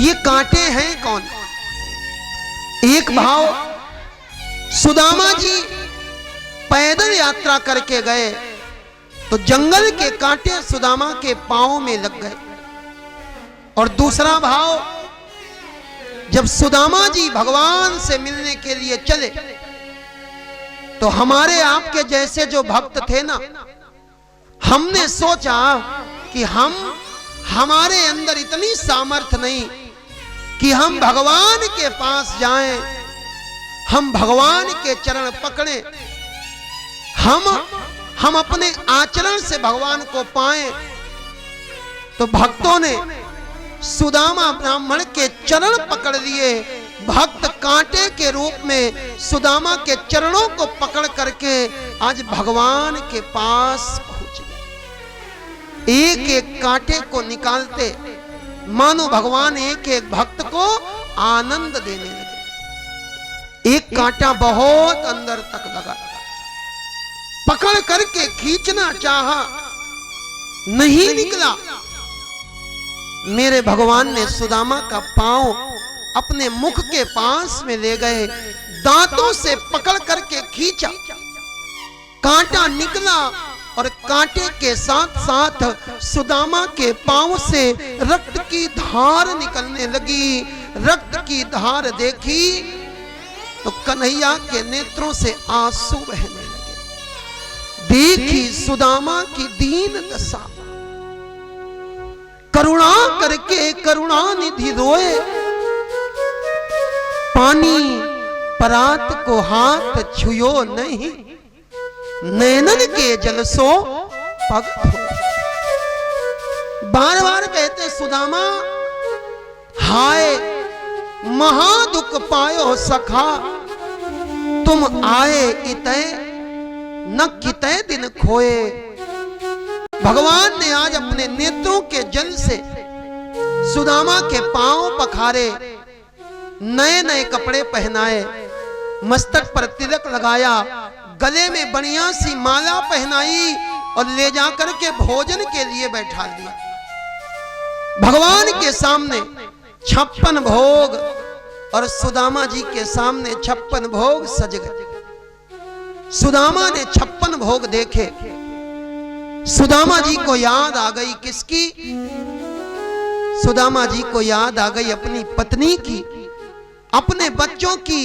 ये कांटे हैं कौन? एक भाव सुदामा जी पैदल यात्रा करके गए तो जंगल के कांटे सुदामा के पांव में लग गए। और दूसरा भाव जब सुदामा जी भगवान से मिलने के लिए चले तो हमारे आपके जैसे जो भक्त थे ना, हमने सोचा कि हमारे अंदर इतनी सामर्थ्य नहीं कि हम भगवान के पास जाएं, हम भगवान के चरण पकड़ें, हम अपने आचरण से भगवान को पाएं। तो भक्तों ने सुदामा ब्राह्मण के चरण पकड़ लिए। भक्त कांटे के रूप में सुदामा के चरणों को पकड़ करके आज भगवान के पास पहुंच गए। एक एक कांटे को निकालते मानो भगवान एक एक भक्त को आनंद देने लगे। एक कांटा बहुत अंदर तक लगा, पकड़ करके खींचना चाहा, नहीं निकला। मेरे भगवान ने सुदामा का पांव अपने मुख के पास में ले गए, दांतों से पकड़ करके खींचा, कांटा निकला और कांटे के साथ साथ सुदामा के पांव से रक्त की धार निकलने लगी। रक्त की धार देखी तो कन्हैया के नेत्रों से आंसू बहने लगे। देखी सुदामा की दीन दशा, करुणा करके करुणा निधि रोए, पानी परात को हाथ छुयो नहीं, नैनन के जल सो पग धोए। बार बार कहते सुदामा हाय महादुख पायो सखा, तुम आए इतय न कितने दिन खोए। भगवान ने आज अपने नेत्रों के जल से सुदामा के पांव पखारे, नए नए कपड़े पहनाए, मस्तक पर तिलक लगाया, गले में बढ़िया सी माला पहनाई और ले जाकर के भोजन के लिए बैठा दिया। भगवान के सामने 56 भोग और सुदामा जी के सामने 56 भोग सज गए। सुदामा ने 56 भोग देखे। सुदामा जी को याद आ गई किसकी? सुदामा जी को याद आ गई अपनी पत्नी की, अपने बच्चों की।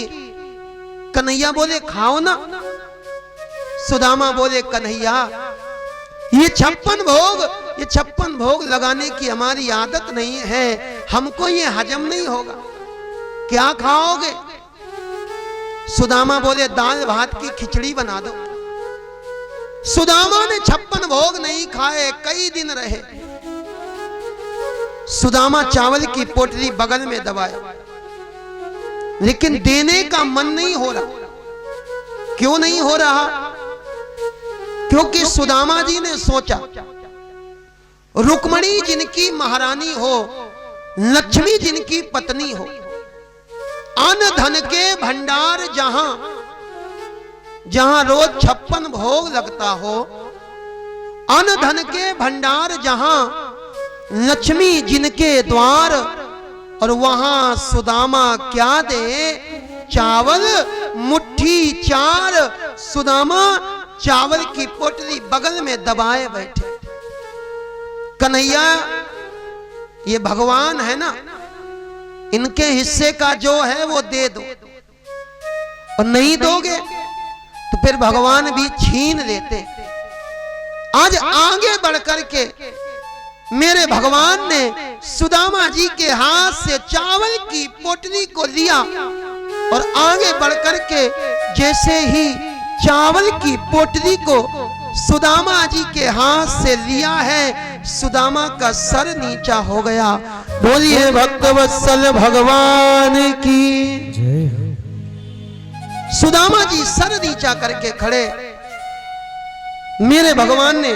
कन्हैया बोले खाओ ना। सुदामा बोले कन्हैया ये 56 भोग लगाने की हमारी आदत नहीं है, हमको ये हजम नहीं होगा, क्या खाओगे? सुदामा बोले दाल भात की खिचड़ी बना दो। सुदामा ने 56 भोग नहीं खाए, कई दिन रहे। सुदामा चावल की पोटली बगल में दबाया, लेकिन देने का मन नहीं हो रहा। क्यों नहीं हो रहा? क्योंकि सुदामा जी ने सोचा रुक्मणी जिनकी महारानी हो, लक्ष्मी जिनकी पत्नी हो, अन्न धन के भंडार जहां जहां रोज 56 भोग लगता हो, अन्न धन के भंडार जहां लक्ष्मी जिनके द्वार, और वहां सुदामा क्या दे? चावल मुट्ठी 4। सुदामा चावल की पोटली बगल में दबाए बैठे। कन्हैया ये भगवान है ना, इनके हिस्से का जो है वो दे दो, और नहीं दोगे तो फिर भगवान भी छीन लेते। आज आगे बढ़कर के मेरे भगवान ने सुदामा जी के हाथ से चावल की पोटली को लिया, और आगे बढ़कर के जैसे ही चावल की पोटली को सुदामा जी के हाथ से लिया है, सुदामा का सर नीचा हो गया। बोलिए भक्तवत्सल भगवान की जय। सुदामा जी सर नीचा करके खड़े। मेरे भगवान ने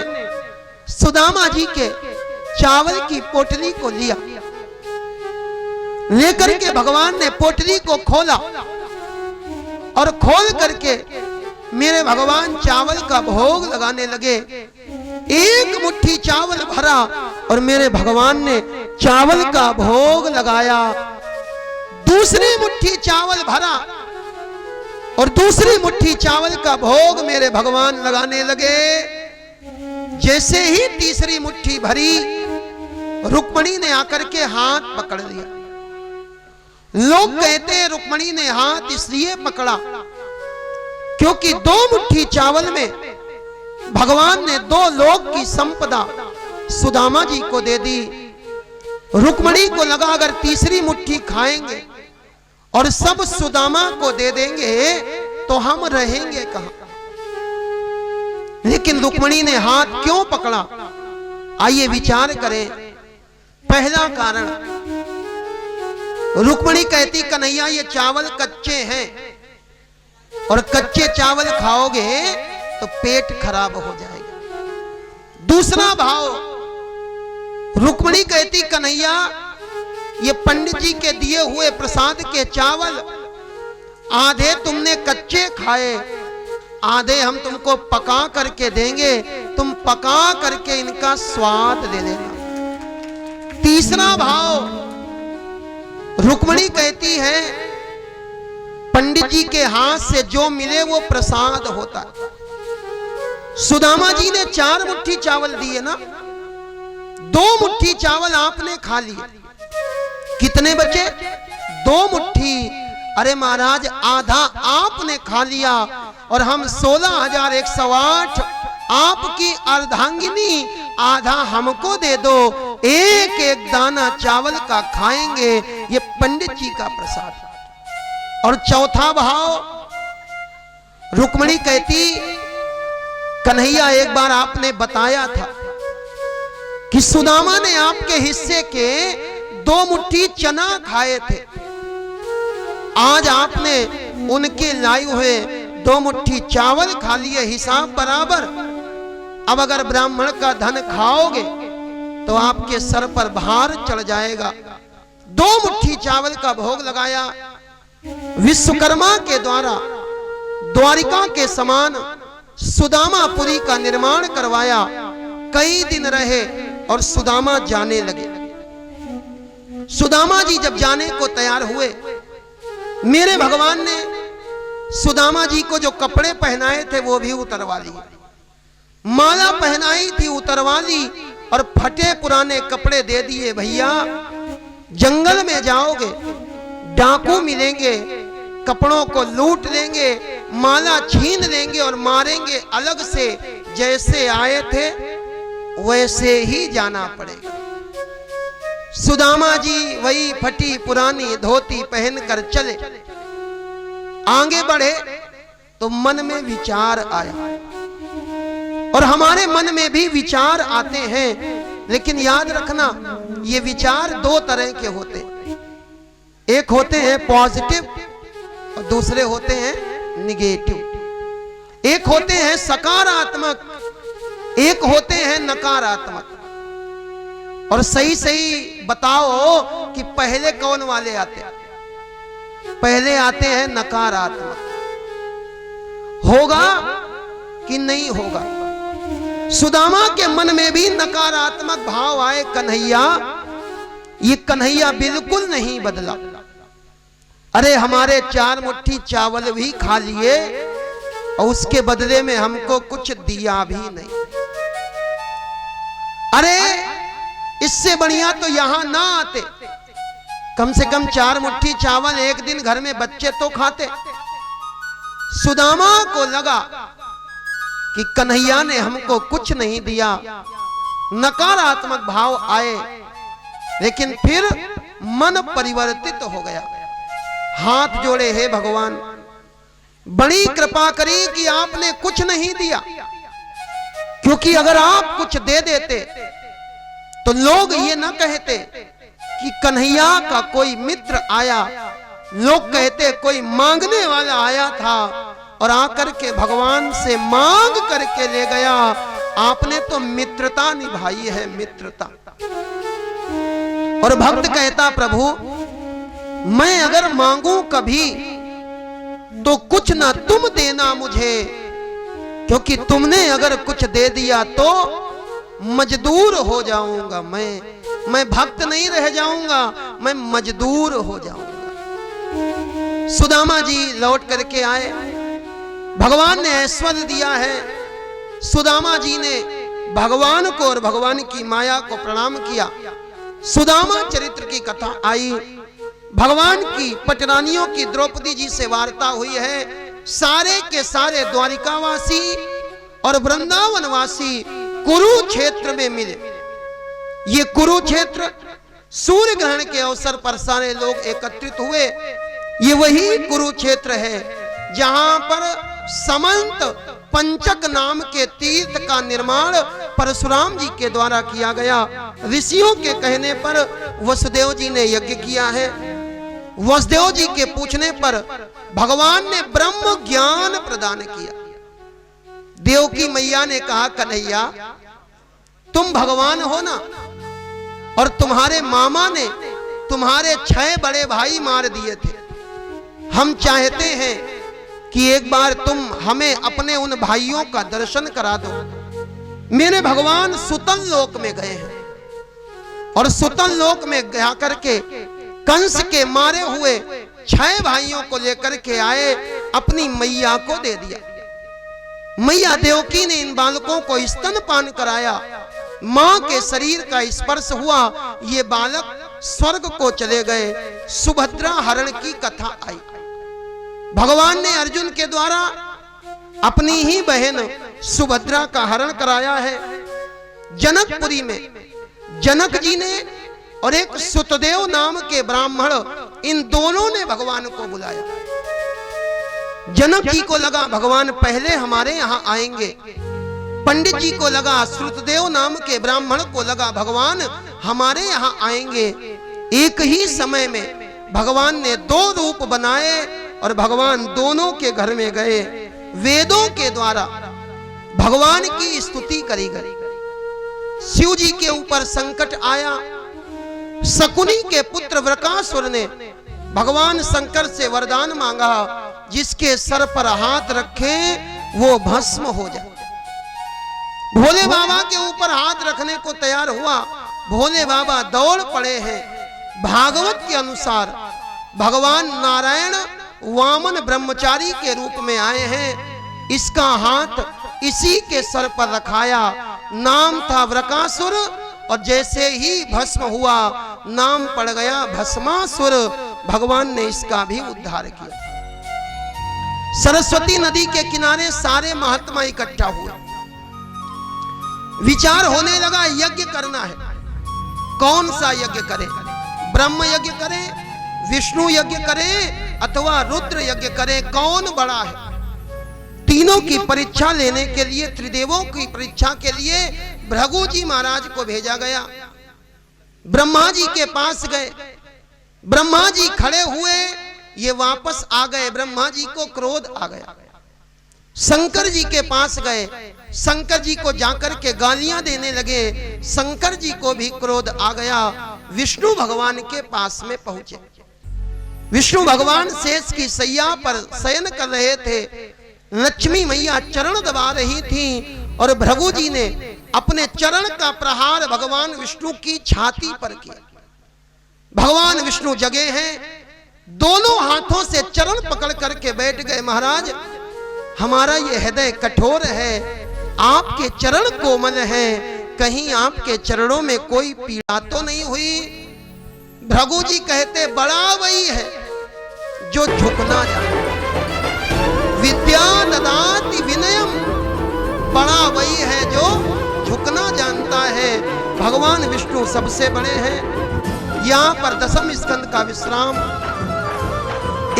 सुदामा जी के चावल की पोटली को लिया, लेकर के भगवान ने पोटली को खोला, और खोल करके मेरे भगवान चावल का भोग लगाने लगे। एक मुट्ठी चावल भरा और मेरे भगवान ने चावल का भोग लगाया। दूसरी मुट्ठी चावल भरा और दूसरी मुट्ठी चावल का भोग मेरे भगवान लगाने लगे। जैसे ही तीसरी मुट्ठी भरी, रुक्मणी ने आकर के हाथ पकड़ लिया। लोग कहते हैं रुक्मणी ने हाथ इसलिए पकड़ा क्योंकि 2 मुट्ठी चावल में भगवान ने 2 लोक की संपदा सुदामा जी को दे दी। रुक्मणी को लगा अगर तीसरी मुट्ठी खाएंगे और सब सुदामा को दे देंगे तो हम रहेंगे कहां। लेकिन रुक्मणी ने हाथ क्यों पकड़ा? आइए विचार करें। पहला कारण, रुक्मणी कहती कन्हैया ये चावल कच्चे हैं और कच्चे चावल खाओगे तो पेट खराब हो जाएगा। दूसरा भाव, रुक्मणी कहती कन्हैया ये पंडित जी के दिए हुए प्रसाद के चावल आधे तुमने कच्चे खाए, आधे हम तुमको पका करके देंगे, तुम पका करके इनका स्वाद ले लेना। तीसरा भाव, रुक्मणी कहती है पंडित जी के हाथ से जो मिले वो प्रसाद होता है। सुदामा जी ने 4 मुट्ठी चावल दिए ना, 2 मुट्ठी चावल आपने खा लिए, कितने बचे? 2 मुट्ठी। अरे महाराज आधा आपने खा लिया और हम 16,108 आपकी अर्धांगिनी, आधा हमको दे दो, एक एक दाना चावल का खाएंगे, ये पंडित जी का प्रसाद। और चौथा भाव, रुक्मणी कहती कन्हैया एक बार आपने बताया था कि सुदामा ने आपके हिस्से के 2 मुट्ठी चना खाए थे, आज आपने उनके लाए हुए 2 मुट्ठी चावल खा लिए, हिसाब बराबर। अब अगर ब्राह्मण का धन खाओगे तो आपके सर पर भार चढ़ जाएगा। 2 मुट्ठी चावल का भोग लगाया। विश्वकर्मा के द्वारा द्वारिका के समान सुदामापुरी का निर्माण करवाया। कई दिन रहे और सुदामा जाने लगे। सुदामा जी जब जाने को तैयार हुए, मेरे भगवान ने सुदामा जी को जो कपड़े पहनाए थे वो भी उतरवा लिए, माला पहनाई थी उतरवा ली, और फटे पुराने कपड़े दे दिए। भैया जंगल में जाओगे, डाकू मिलेंगे, कपड़ों को लूट लेंगे, माला छीन लेंगे और मारेंगे अलग से। जैसे आए थे वैसे ही जाना पड़ेगा। सुदामा जी वही फटी पुरानी धोती पहनकर चले। आगे बढ़े तो मन में विचार आया, और हमारे मन में भी विचार आते हैं, लेकिन याद रखना ये विचार 2 तरह के होते हैं। एक होते हैं पॉजिटिव और दूसरे होते हैं निगेटिव। एक होते हैं सकारात्मक, एक होते हैं नकारात्मक। और सही सही बताओ कि पहले कौन वाले आते हैं? पहले आते हैं नकारात्मक। होगा कि नहीं होगा? सुदामा के मन में भी नकारात्मक भाव आए। कन्हैया, ये कन्हैया बिल्कुल नहीं बदला। अरे हमारे 4 मुट्ठी चावल भी खा लिए और उसके बदले में हमको कुछ दिया भी नहीं। अरे इससे बढ़िया तो यहां ना आते, कम से कम 4 मुट्ठी चावल एक दिन घर में बच्चे तो खाते। सुदामा को लगा कि कन्हैया ने हमको कुछ नहीं दिया, नकारात्मक भाव आए, लेकिन फिर मन परिवर्तित हो गया। हाथ जोड़े, हे भगवान बड़ी कृपा करी कि आपने कुछ नहीं दिया, क्योंकि अगर आप कुछ दे देते तो लोग ये ना कहते कि कन्हैया का कोई मित्र आया, लोग कहते कोई मांगने वाला आया था और आकर के भगवान से मांग करके ले गया। आपने तो मित्रता निभाई है, मित्रता। और भक्त कहता, प्रभु मैं अगर मांगू कभी तो कुछ ना तुम देना मुझे, क्योंकि तुमने अगर कुछ दे दिया तो मजदूर हो जाऊंगा। मैं भक्त नहीं रह जाऊंगा, मैं मजदूर हो जाऊंगा। सुदामा जी लौट करके आए, भगवान ने ऐश्वर्य दिया है। सुदामा जी ने भगवान को और भगवान की माया को प्रणाम किया। सुदामा चरित्र की कथा आई। भगवान की पटरानियों की द्रौपदी जी से वार्ता हुई है। सारे के सारे द्वारिकावासी और वृंदावनवासी कुरुक्षेत्र में मिले। ये कुरुक्षेत्र सूर्य ग्रहण के अवसर पर सारे लोग एकत्रित हुए। ये वही कुरुक्षेत्र है जहां पर समंत पंचक नाम के तीर्थ का निर्माण परशुराम जी के द्वारा किया गया। ऋषियों के कहने पर वसुदेव जी ने यज्ञ किया है। वसुदेव जी के पूछने पर भगवान ने ब्रह्म ज्ञान प्रदान किया। देवकी मैया ने कहा, कन्हैया तुम भगवान हो ना, और तुम्हारे मामा ने तुम्हारे 6 बड़े भाई मार दिए थे। हम चाहते हैं कि एक बार तुम हमें अपने उन भाइयों का दर्शन करा दो। मेरे भगवान सुतल लोक में गए हैं, और सुतल लोक में जाकर के कंस के मारे हुए 6 भाइयों को लेकर के आए, अपनी मैया को दे दिया। मैया देवकी ने इन बालकों को स्तनपान कराया। मां के शरीर का स्पर्श हुआ, ये बालक स्वर्ग को चले गए। सुभद्रा हरण की कथा आई। भगवान ने अर्जुन के द्वारा अपनी ही बहन सुभद्रा का हरण कराया है। जनकपुरी में जनक जी ने और एक सुतदेव नाम के ब्राह्मण, इन दोनों ने भगवान को बुलाया। जनक जी को लगा भगवान पहले हमारे यहां आएंगे। पंडित जी को लगा, श्रुतदेव नाम के ब्राह्मण को लगा भगवान हमारे यहां आएंगे। एक ही समय में भगवान ने 2 रूप बनाए और भगवान दोनों के घर में गए। वेदों के द्वारा भगवान की स्तुति करी गई। शिव जी के ऊपर संकट आया। शकुनी के पुत्र वृकासुर ने भगवान शंकर से वरदान मांगा, जिसके सर पर हाथ रखे वो भस्म हो जाए। भोले बाबा के ऊपर हाथ रखने को तैयार हुआ। भोले बाबा दौड़ पड़े हैं। भागवत के अनुसार भगवान नारायण वामन ब्रह्मचारी के रूप में आए हैं। इसका हाथ इसी के सर पर रखाया। नाम था वृकासुर, और जैसे ही भस्म हुआ नाम पड़ गया भस्मासुर। भगवान ने इसका भी उद्धार किया। सरस्वती नदी के किनारे सारे महात्मा इकट्ठा हुए। विचार होने लगा यज्ञ करना है। कौन सा यज्ञ करें? ब्रह्म यज्ञ करें, विष्णु यज्ञ करें, अथवा रुद्र यज्ञ करें? कौन बड़ा है? तीनों की परीक्षा लेने के लिए, त्रिदेवों की परीक्षा के लिए भृगु जी महाराज को भेजा गया। ब्रह्मा जी के पास गए। ब्रह्मा जी खड़े हुए, ये वापस आ गए। ब्रह्मा जी को क्रोध आ गया। शंकर जी के पास गए। शंकर जी को जाकर के गालियां देने लगे। शंकर जी को भी क्रोध आ गया। विष्णु भगवान के पास में पहुंचे। विष्णु भगवान शेष की सैया पर शयन कर रहे थे। लक्ष्मी मैया चरण दबा रही थी, और भृगु जी ने अपने चरण का प्रहार भगवान विष्णु की छाती पर किया। भगवान विष्णु जगे हैं, दोनों हाथों से चरण पकड़ करके बैठ गए। महाराज, हमारा ये हृदय कठोर है, आपके चरण कोमल हैं, कहीं आपके चरणों में कोई पीड़ा तो नहीं हुई? भृगु जी कहते, बड़ा वही है जो झुकना जाने। विद्या ददाति विनयम, बड़ा वही है जो झुकना जानता है। भगवान विष्णु सबसे बड़े हैं। यहाँ पर दसम स्कंद का विश्राम।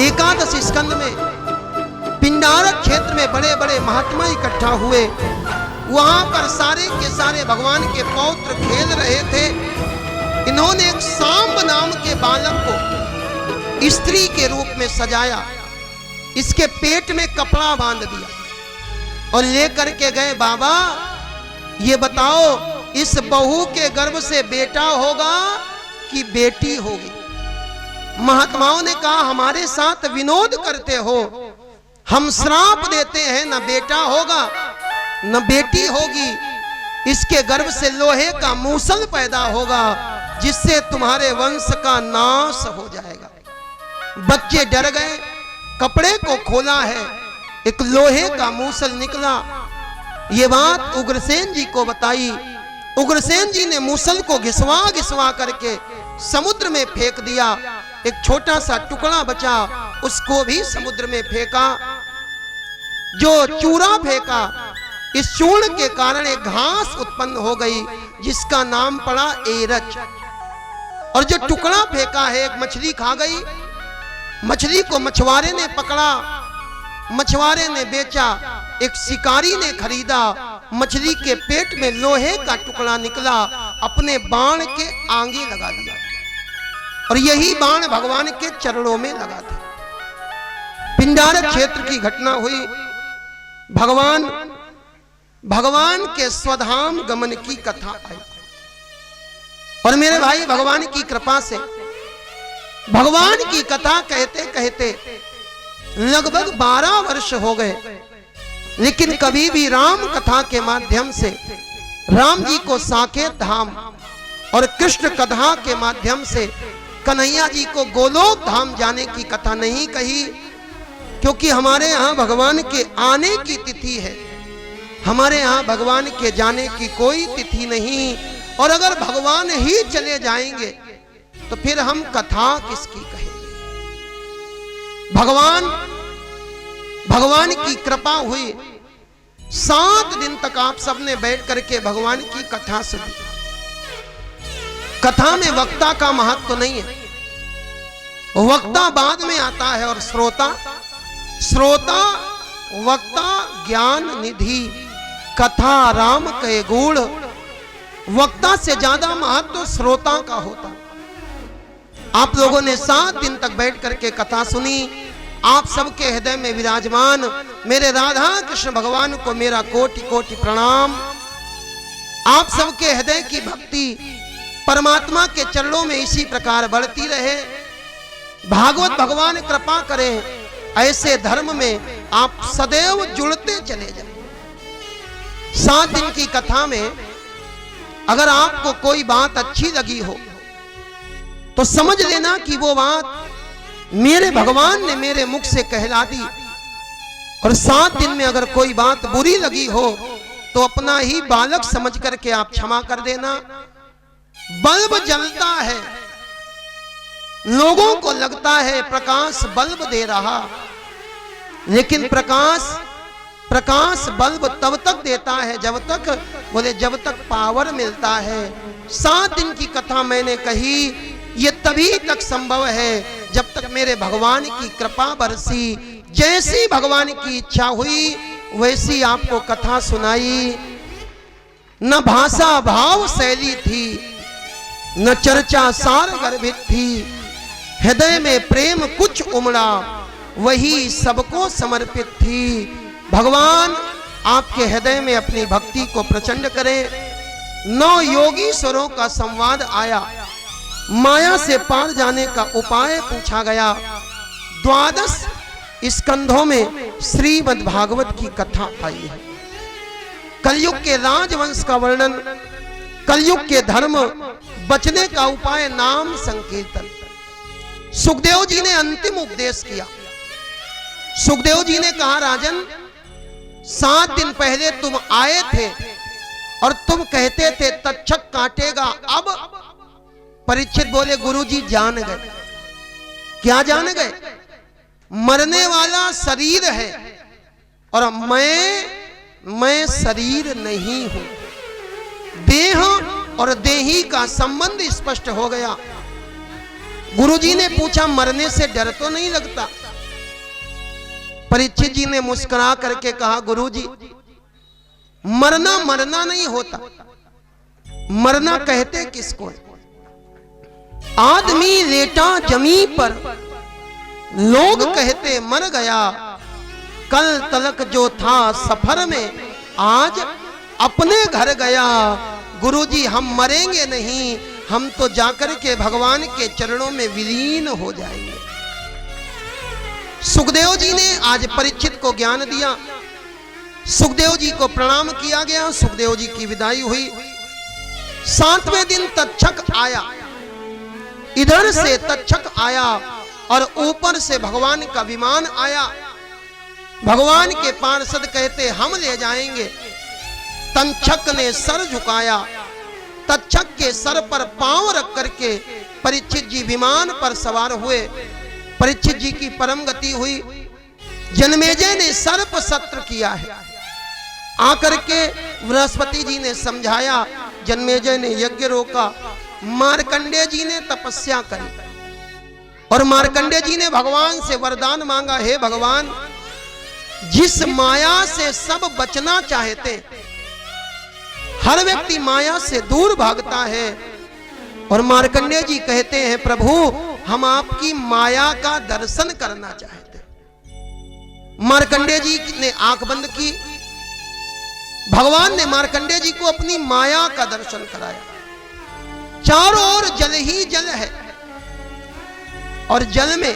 एकादश स्कंद में पिंडारक क्षेत्र में बड़े बड़े महात्मा इकट्ठा हुए। वहां पर सारे के सारे भगवान के पौत्र खेल रहे थे। इन्होंने एक सांब नाम के बालक को स्त्री के रूप में सजाया। इसके पेट में कपड़ा बांध दिया और लेकर के गए। बाबा, ये बताओ, इस बहू के गर्भ से बेटा होगा कि बेटी होगी? महात्माओं ने कहा, हमारे साथ विनोद करते हो, हम श्राप देते हैं, न बेटा होगा न बेटी होगी। इसके गर्भ से लोहे का मूसल पैदा होगा, जिससे तुम्हारे वंश का नाश हो जाएगा। बच्चे डर गए। कपड़े को खोला है, एक लोहे का मूसल निकला। ये बात उग्रसेन जी को बताई। उग्रसेन जी ने मूसल को घिसवा घिसवा करके समुद्र में फेंक दिया। एक छोटा सा टुकड़ा बचा, उसको भी समुद्र में फेंका। जो चूरा फेंका, इस चूर्ण के कारण एक घास उत्पन्न हो गई, जिसका नाम पड़ा एरच। और जो टुकड़ा फेंका है, एक मछली खा गई। मछली को मछुआरे ने पकड़ा, मछुआरे ने बेचा, एक शिकारी ने खरीदा। मछली के पेट में लोहे का टुकड़ा निकला, अपने बाण के आगे लगा दिया, और यही बाण भगवान के चरणों में लगा था। पिंडारक क्षेत्र की घटना हुई। भगवान के स्वधाम गमन की कथा आई। और मेरे भाई, भगवान की कृपा से भगवान की कथा कहते कहते लगभग 12 वर्ष हो गए, लेकिन कभी भी राम कथा के माध्यम से राम जी को साकेत धाम और कृष्ण कथा के माध्यम से कन्हैया जी को गोलोक धाम जाने की कथा नहीं कही। क्योंकि हमारे यहाँ भगवान के आने की तिथि है, हमारे यहाँ भगवान के जाने की कोई तिथि नहीं। और अगर भगवान ही चले जाएंगे तो फिर हम कथा किसकी कहेंगे? भगवान की कृपा हुई। 7 दिन तक आप सबने बैठ करके भगवान की कथा सुनी। कथा में वक्ता का महत्व तो नहीं है, वक्ता बाद में आता है, और श्रोता वक्ता ज्ञान निधि, कथा राम के गुण। वक्ता से ज्यादा महत्व श्रोता का होता। आप लोगों ने 7 दिन तक बैठ करके कथा सुनी। आप सबके हृदय में विराजमान मेरे राधा कृष्ण भगवान को मेरा कोटि कोटि प्रणाम। आप सबके हृदय की भक्ति परमात्मा के चरणों में इसी प्रकार बढ़ती रहे। भागवत भगवान कृपा करें, ऐसे धर्म में आप सदैव जुड़ते चले जाएं। 7 दिन की कथा में अगर आपको कोई बात अच्छी लगी हो तो समझ लेना कि वो बात मेरे भगवान ने मेरे मुख से कहला दी। और 7 दिन में अगर कोई बात बुरी लगी हो तो अपना ही बालक समझ करके आप क्षमा कर देना। बल्ब जलता है, लोगों को लगता है प्रकाश बल्ब दे रहा, लेकिन प्रकाश बल्ब तब तक देता है जब तक पावर मिलता है। 7 दिन की कथा मैंने कही, ये तभी तक संभव है जब तक मेरे भगवान की कृपा बरसी। जैसी भगवान की इच्छा हुई वैसी आपको कथा सुनाई। न भाषा भाव शैली थी, न चर्चा सार गर्भित थी, हृदय में प्रेम कुछ उमड़ा, वही सबको समर्पित थी। भगवान आपके हृदय में अपनी भक्ति को प्रचंड करें। 9 योगीश्वरों का संवाद आया, माया से पार जाने का उपाय पूछा गया। 12 स्कंधों में श्रीमद् भागवत की कथा आई है। कलयुग के राजवंश का वर्णन, कलयुग के धर्म बचने का उपाय, नाम संकीर्तन। सुखदेव जी ने अंतिम उपदेश किया। सुखदेव जी ने कहा, राजन 7 दिन पहले तुम आए थे और तुम कहते थे तक्षक काटेगा, अब? परीक्षित बोले, गुरुजी जान गए। क्या जान गए? मरने वाला शरीर है और मैं शरीर नहीं हूं। देह और देही का संबंध स्पष्ट हो गया। गुरुजी ने पूछा, मरने से डर तो नहीं लगता? परीक्षित जी ने मुस्कुरा करके कहा, गुरुजी मरना नहीं होता। मरना कहते किसको? आदमी लेटा जमी पर, लोग कहते मर गया। कल तलक जो था सफर में, आज अपने घर गया। गुरुजी हम मरेंगे नहीं, हम तो जाकर के भगवान के चरणों में विलीन हो जाएंगे। सुखदेव जी ने आज परीक्षित को ज्ञान दिया। सुखदेव जी को प्रणाम किया गया, सुखदेव जी की विदाई हुई। 7वें दिन तक्षक आया, इधर से तक्षक आया और ऊपर से भगवान का विमान आया। भगवान के पार्षद कहते हम ले जाएंगे। तक्षक ने सर झुकाया, तक्षक के सर पर पांव रख करके परीक्षित जी विमान पर सवार हुए। परीक्षित जी की परम गति हुई। जन्मेजय ने सर्प सत्र किया है, आकर के बृहस्पति जी ने समझाया, जन्मेजय ने यज्ञ रोका। मार्कंडेय जी ने तपस्या करी और मार्कंडेय जी ने भगवान से वरदान मांगा, हे भगवान, जिस माया से सब बचना चाहते, हर व्यक्ति माया से दूर भागता है। और मार्कंडेय जी कहते हैं, प्रभु हम आपकी माया का दर्शन करना चाहते। मार्कंडेय जी ने आंख बंद की। भगवान ने मार्कंडेय जी को अपनी माया का दर्शन कराया। चारों ओर जल ही जल है और जल में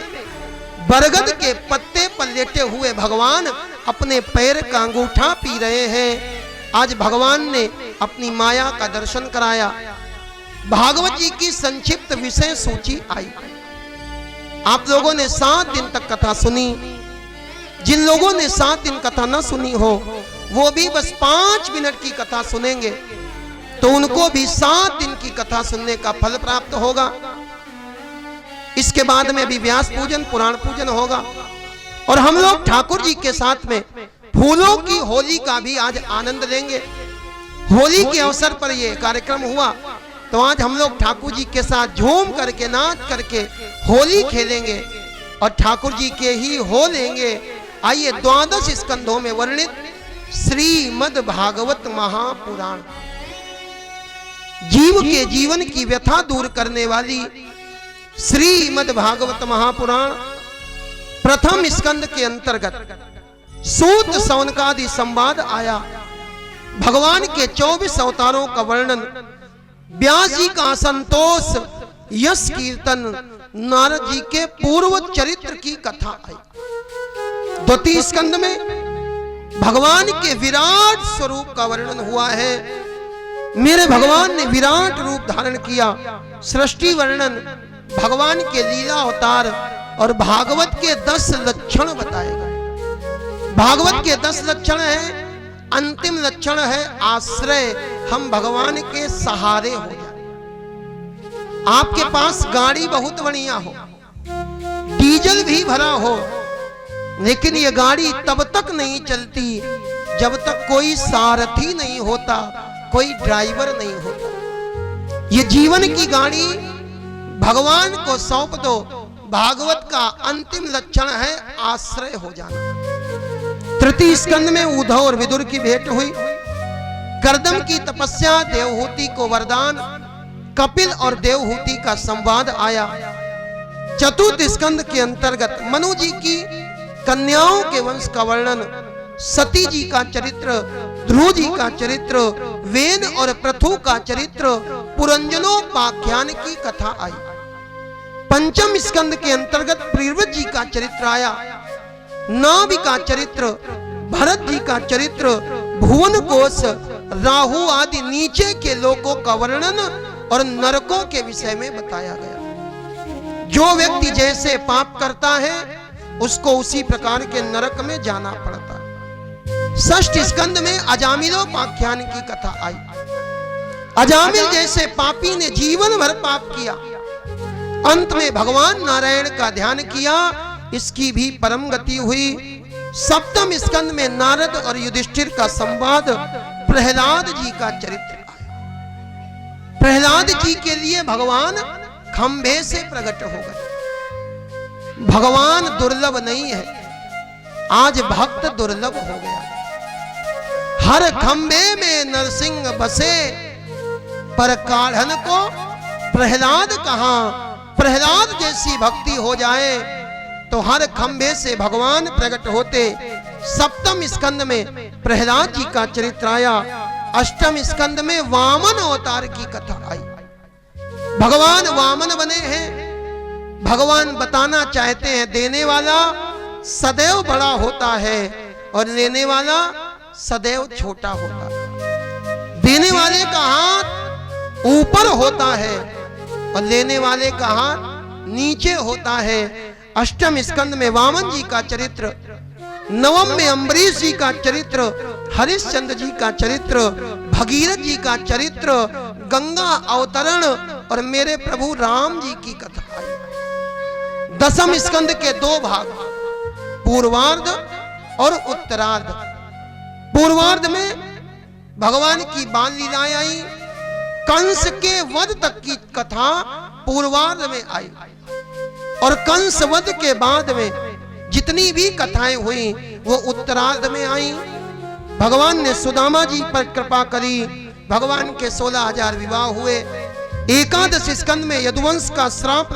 बरगद के पत्ते पर लेटे हुए भगवान अपने पैर का अंगूठा पी रहे हैं। आज भगवान ने अपनी माया का दर्शन कराया। भागवत जी की संक्षिप्त विषय सूची आई। आप लोगों ने 7 दिन तक कथा सुनी। जिन लोगों ने 7 दिन कथा न सुनी हो वो भी बस 5 मिनट की कथा सुनेंगे तो उनको भी 7 दिन की कथा सुनने का फल प्राप्त होगा। इसके बाद में भी व्यास पूजन, पुराण पूजन होगा और हम लोग ठाकुर जी के साथ में फूलों की होली का भी आज आनंद लेंगे। होली के अवसर पर यह कार्यक्रम हुआ तो आज हम लोग ठाकुर जी के साथ झूम करके, नाच करके होली खेलेंगे और ठाकुर जी के ही हो लेंगे। आइए 12 स्कंधों में वर्णित श्रीमद् भागवत महापुराण, जीव के जीवन की व्यथा दूर करने वाली श्रीमद् भागवत महापुराण प्रथम स्कंद के अंतर्गत सूत सौनकादि संवाद आया। भगवान के 24 अवतारों का वर्णन, व्यास जी का असंतोष, यश कीर्तन, नारद जी के पूर्व चरित्र की कथा आई। द्वितीय स्कंद में भगवान के विराट स्वरूप का वर्णन हुआ है। मेरे भगवान ने विराट रूप धारण किया। सृष्टि वर्णन, भगवान के लीला अवतार और भागवत के 10 लक्षण बताए गए। भागवत के 10 लक्षण है, अंतिम लक्षण है आश्रय। हम भगवान के सहारे हो जाए। आपके पास गाड़ी बहुत बढ़िया हो, डीजल भी भरा हो, लेकिन ये गाड़ी तब तक नहीं चलती जब तक कोई सारथी नहीं होता, कोई ड्राइवर नहीं होता। ये जीवन की गाड़ी भगवान को सौंप दो। भागवत का अंतिम लक्षण है आश्रय हो जाना। तृतीय स्कंद में उद्धव और विदुर की भेंट हुई। कर्दम की तपस्या, देवहूति को वरदान, कपिल और देवहूति का संवाद आया। चतुर्थ स्कंद के अंतर्गत मनु जी की कन्याओं के वंश का वर्णन, सती जी का चरित्र, ध्रुव जी का चरित्र, वेद और पृथु का चरित्र, पुरंजनोपाख्यान की कथा आई। पंचम स्कंद के अंतर्गत प्रियव्रत जी का चरित्र आया। नाभि का चरित्र, भरत जी का चरित्र, भुवन कोश, राहु आदि नीचे के लोकों का वर्णन और नरकों के विषय में बताया गया। जो व्यक्ति जैसे पाप करता है उसको उसी प्रकार के नरक में जाना पड़ता है। षष्ठ स्कंद में अजामिलोपाख्यान की कथा आई। अजामिल जैसे पापी ने जीवन भर पाप किया, अंत में भगवान नारायण का ध्यान किया, इसकी भी परम गति हुई। सप्तम स्कंद में नारद और युधिष्ठिर का संवाद, प्रहलाद जी का चरित्र आया। प्रहलाद जी के लिए भगवान खंभे से प्रकट हो गए। भगवान दुर्लभ नहीं है, आज भक्त दुर्लभ हो गया। हर खंभे में नरसिंह बसे, पर काढ़न को प्रहलाद कहां। प्रहलाद जैसी भक्ति हो जाए तो हर खंभे से भगवान प्रकट होते। सप्तम स्कंद में प्रहलाद जी का चरित्र आया। अष्टम स्कंद में वामन अवतार की कथा आई। भगवान वामन बने हैं। भगवान बताना चाहते हैं देने वाला सदैव बड़ा होता है और लेने वाला सदैव छोटा होता है। देने वाले का हाथ ऊपर होता है और लेने वाले का हाथ नीचे होता है। अष्टम स्कंद में वामन जी का चरित्र, नवम में अम्बरीश जी का चरित्र, हरिश्चंद्र जी का चरित्र, भगीरथ जी का चरित्र, गंगा अवतरण और मेरे प्रभु राम जी की कथा आई। दसम स्कंद के 2 भाग, पूर्वार्ध और उत्तरार्ध। पूर्वार्ध में भगवान की बाल लीलाएं आई। कंस के वध तक की कथा पूर्वार्ध में आई और कंस वध के बाद में जितनी भी कथाएं हुई वो उत्तरार्ध में आई। भगवान ने सुदामा जी पर कृपा करी। भगवान के 16,000 विवाह हुए। एकादश स्कंद में यदुवंश का श्राप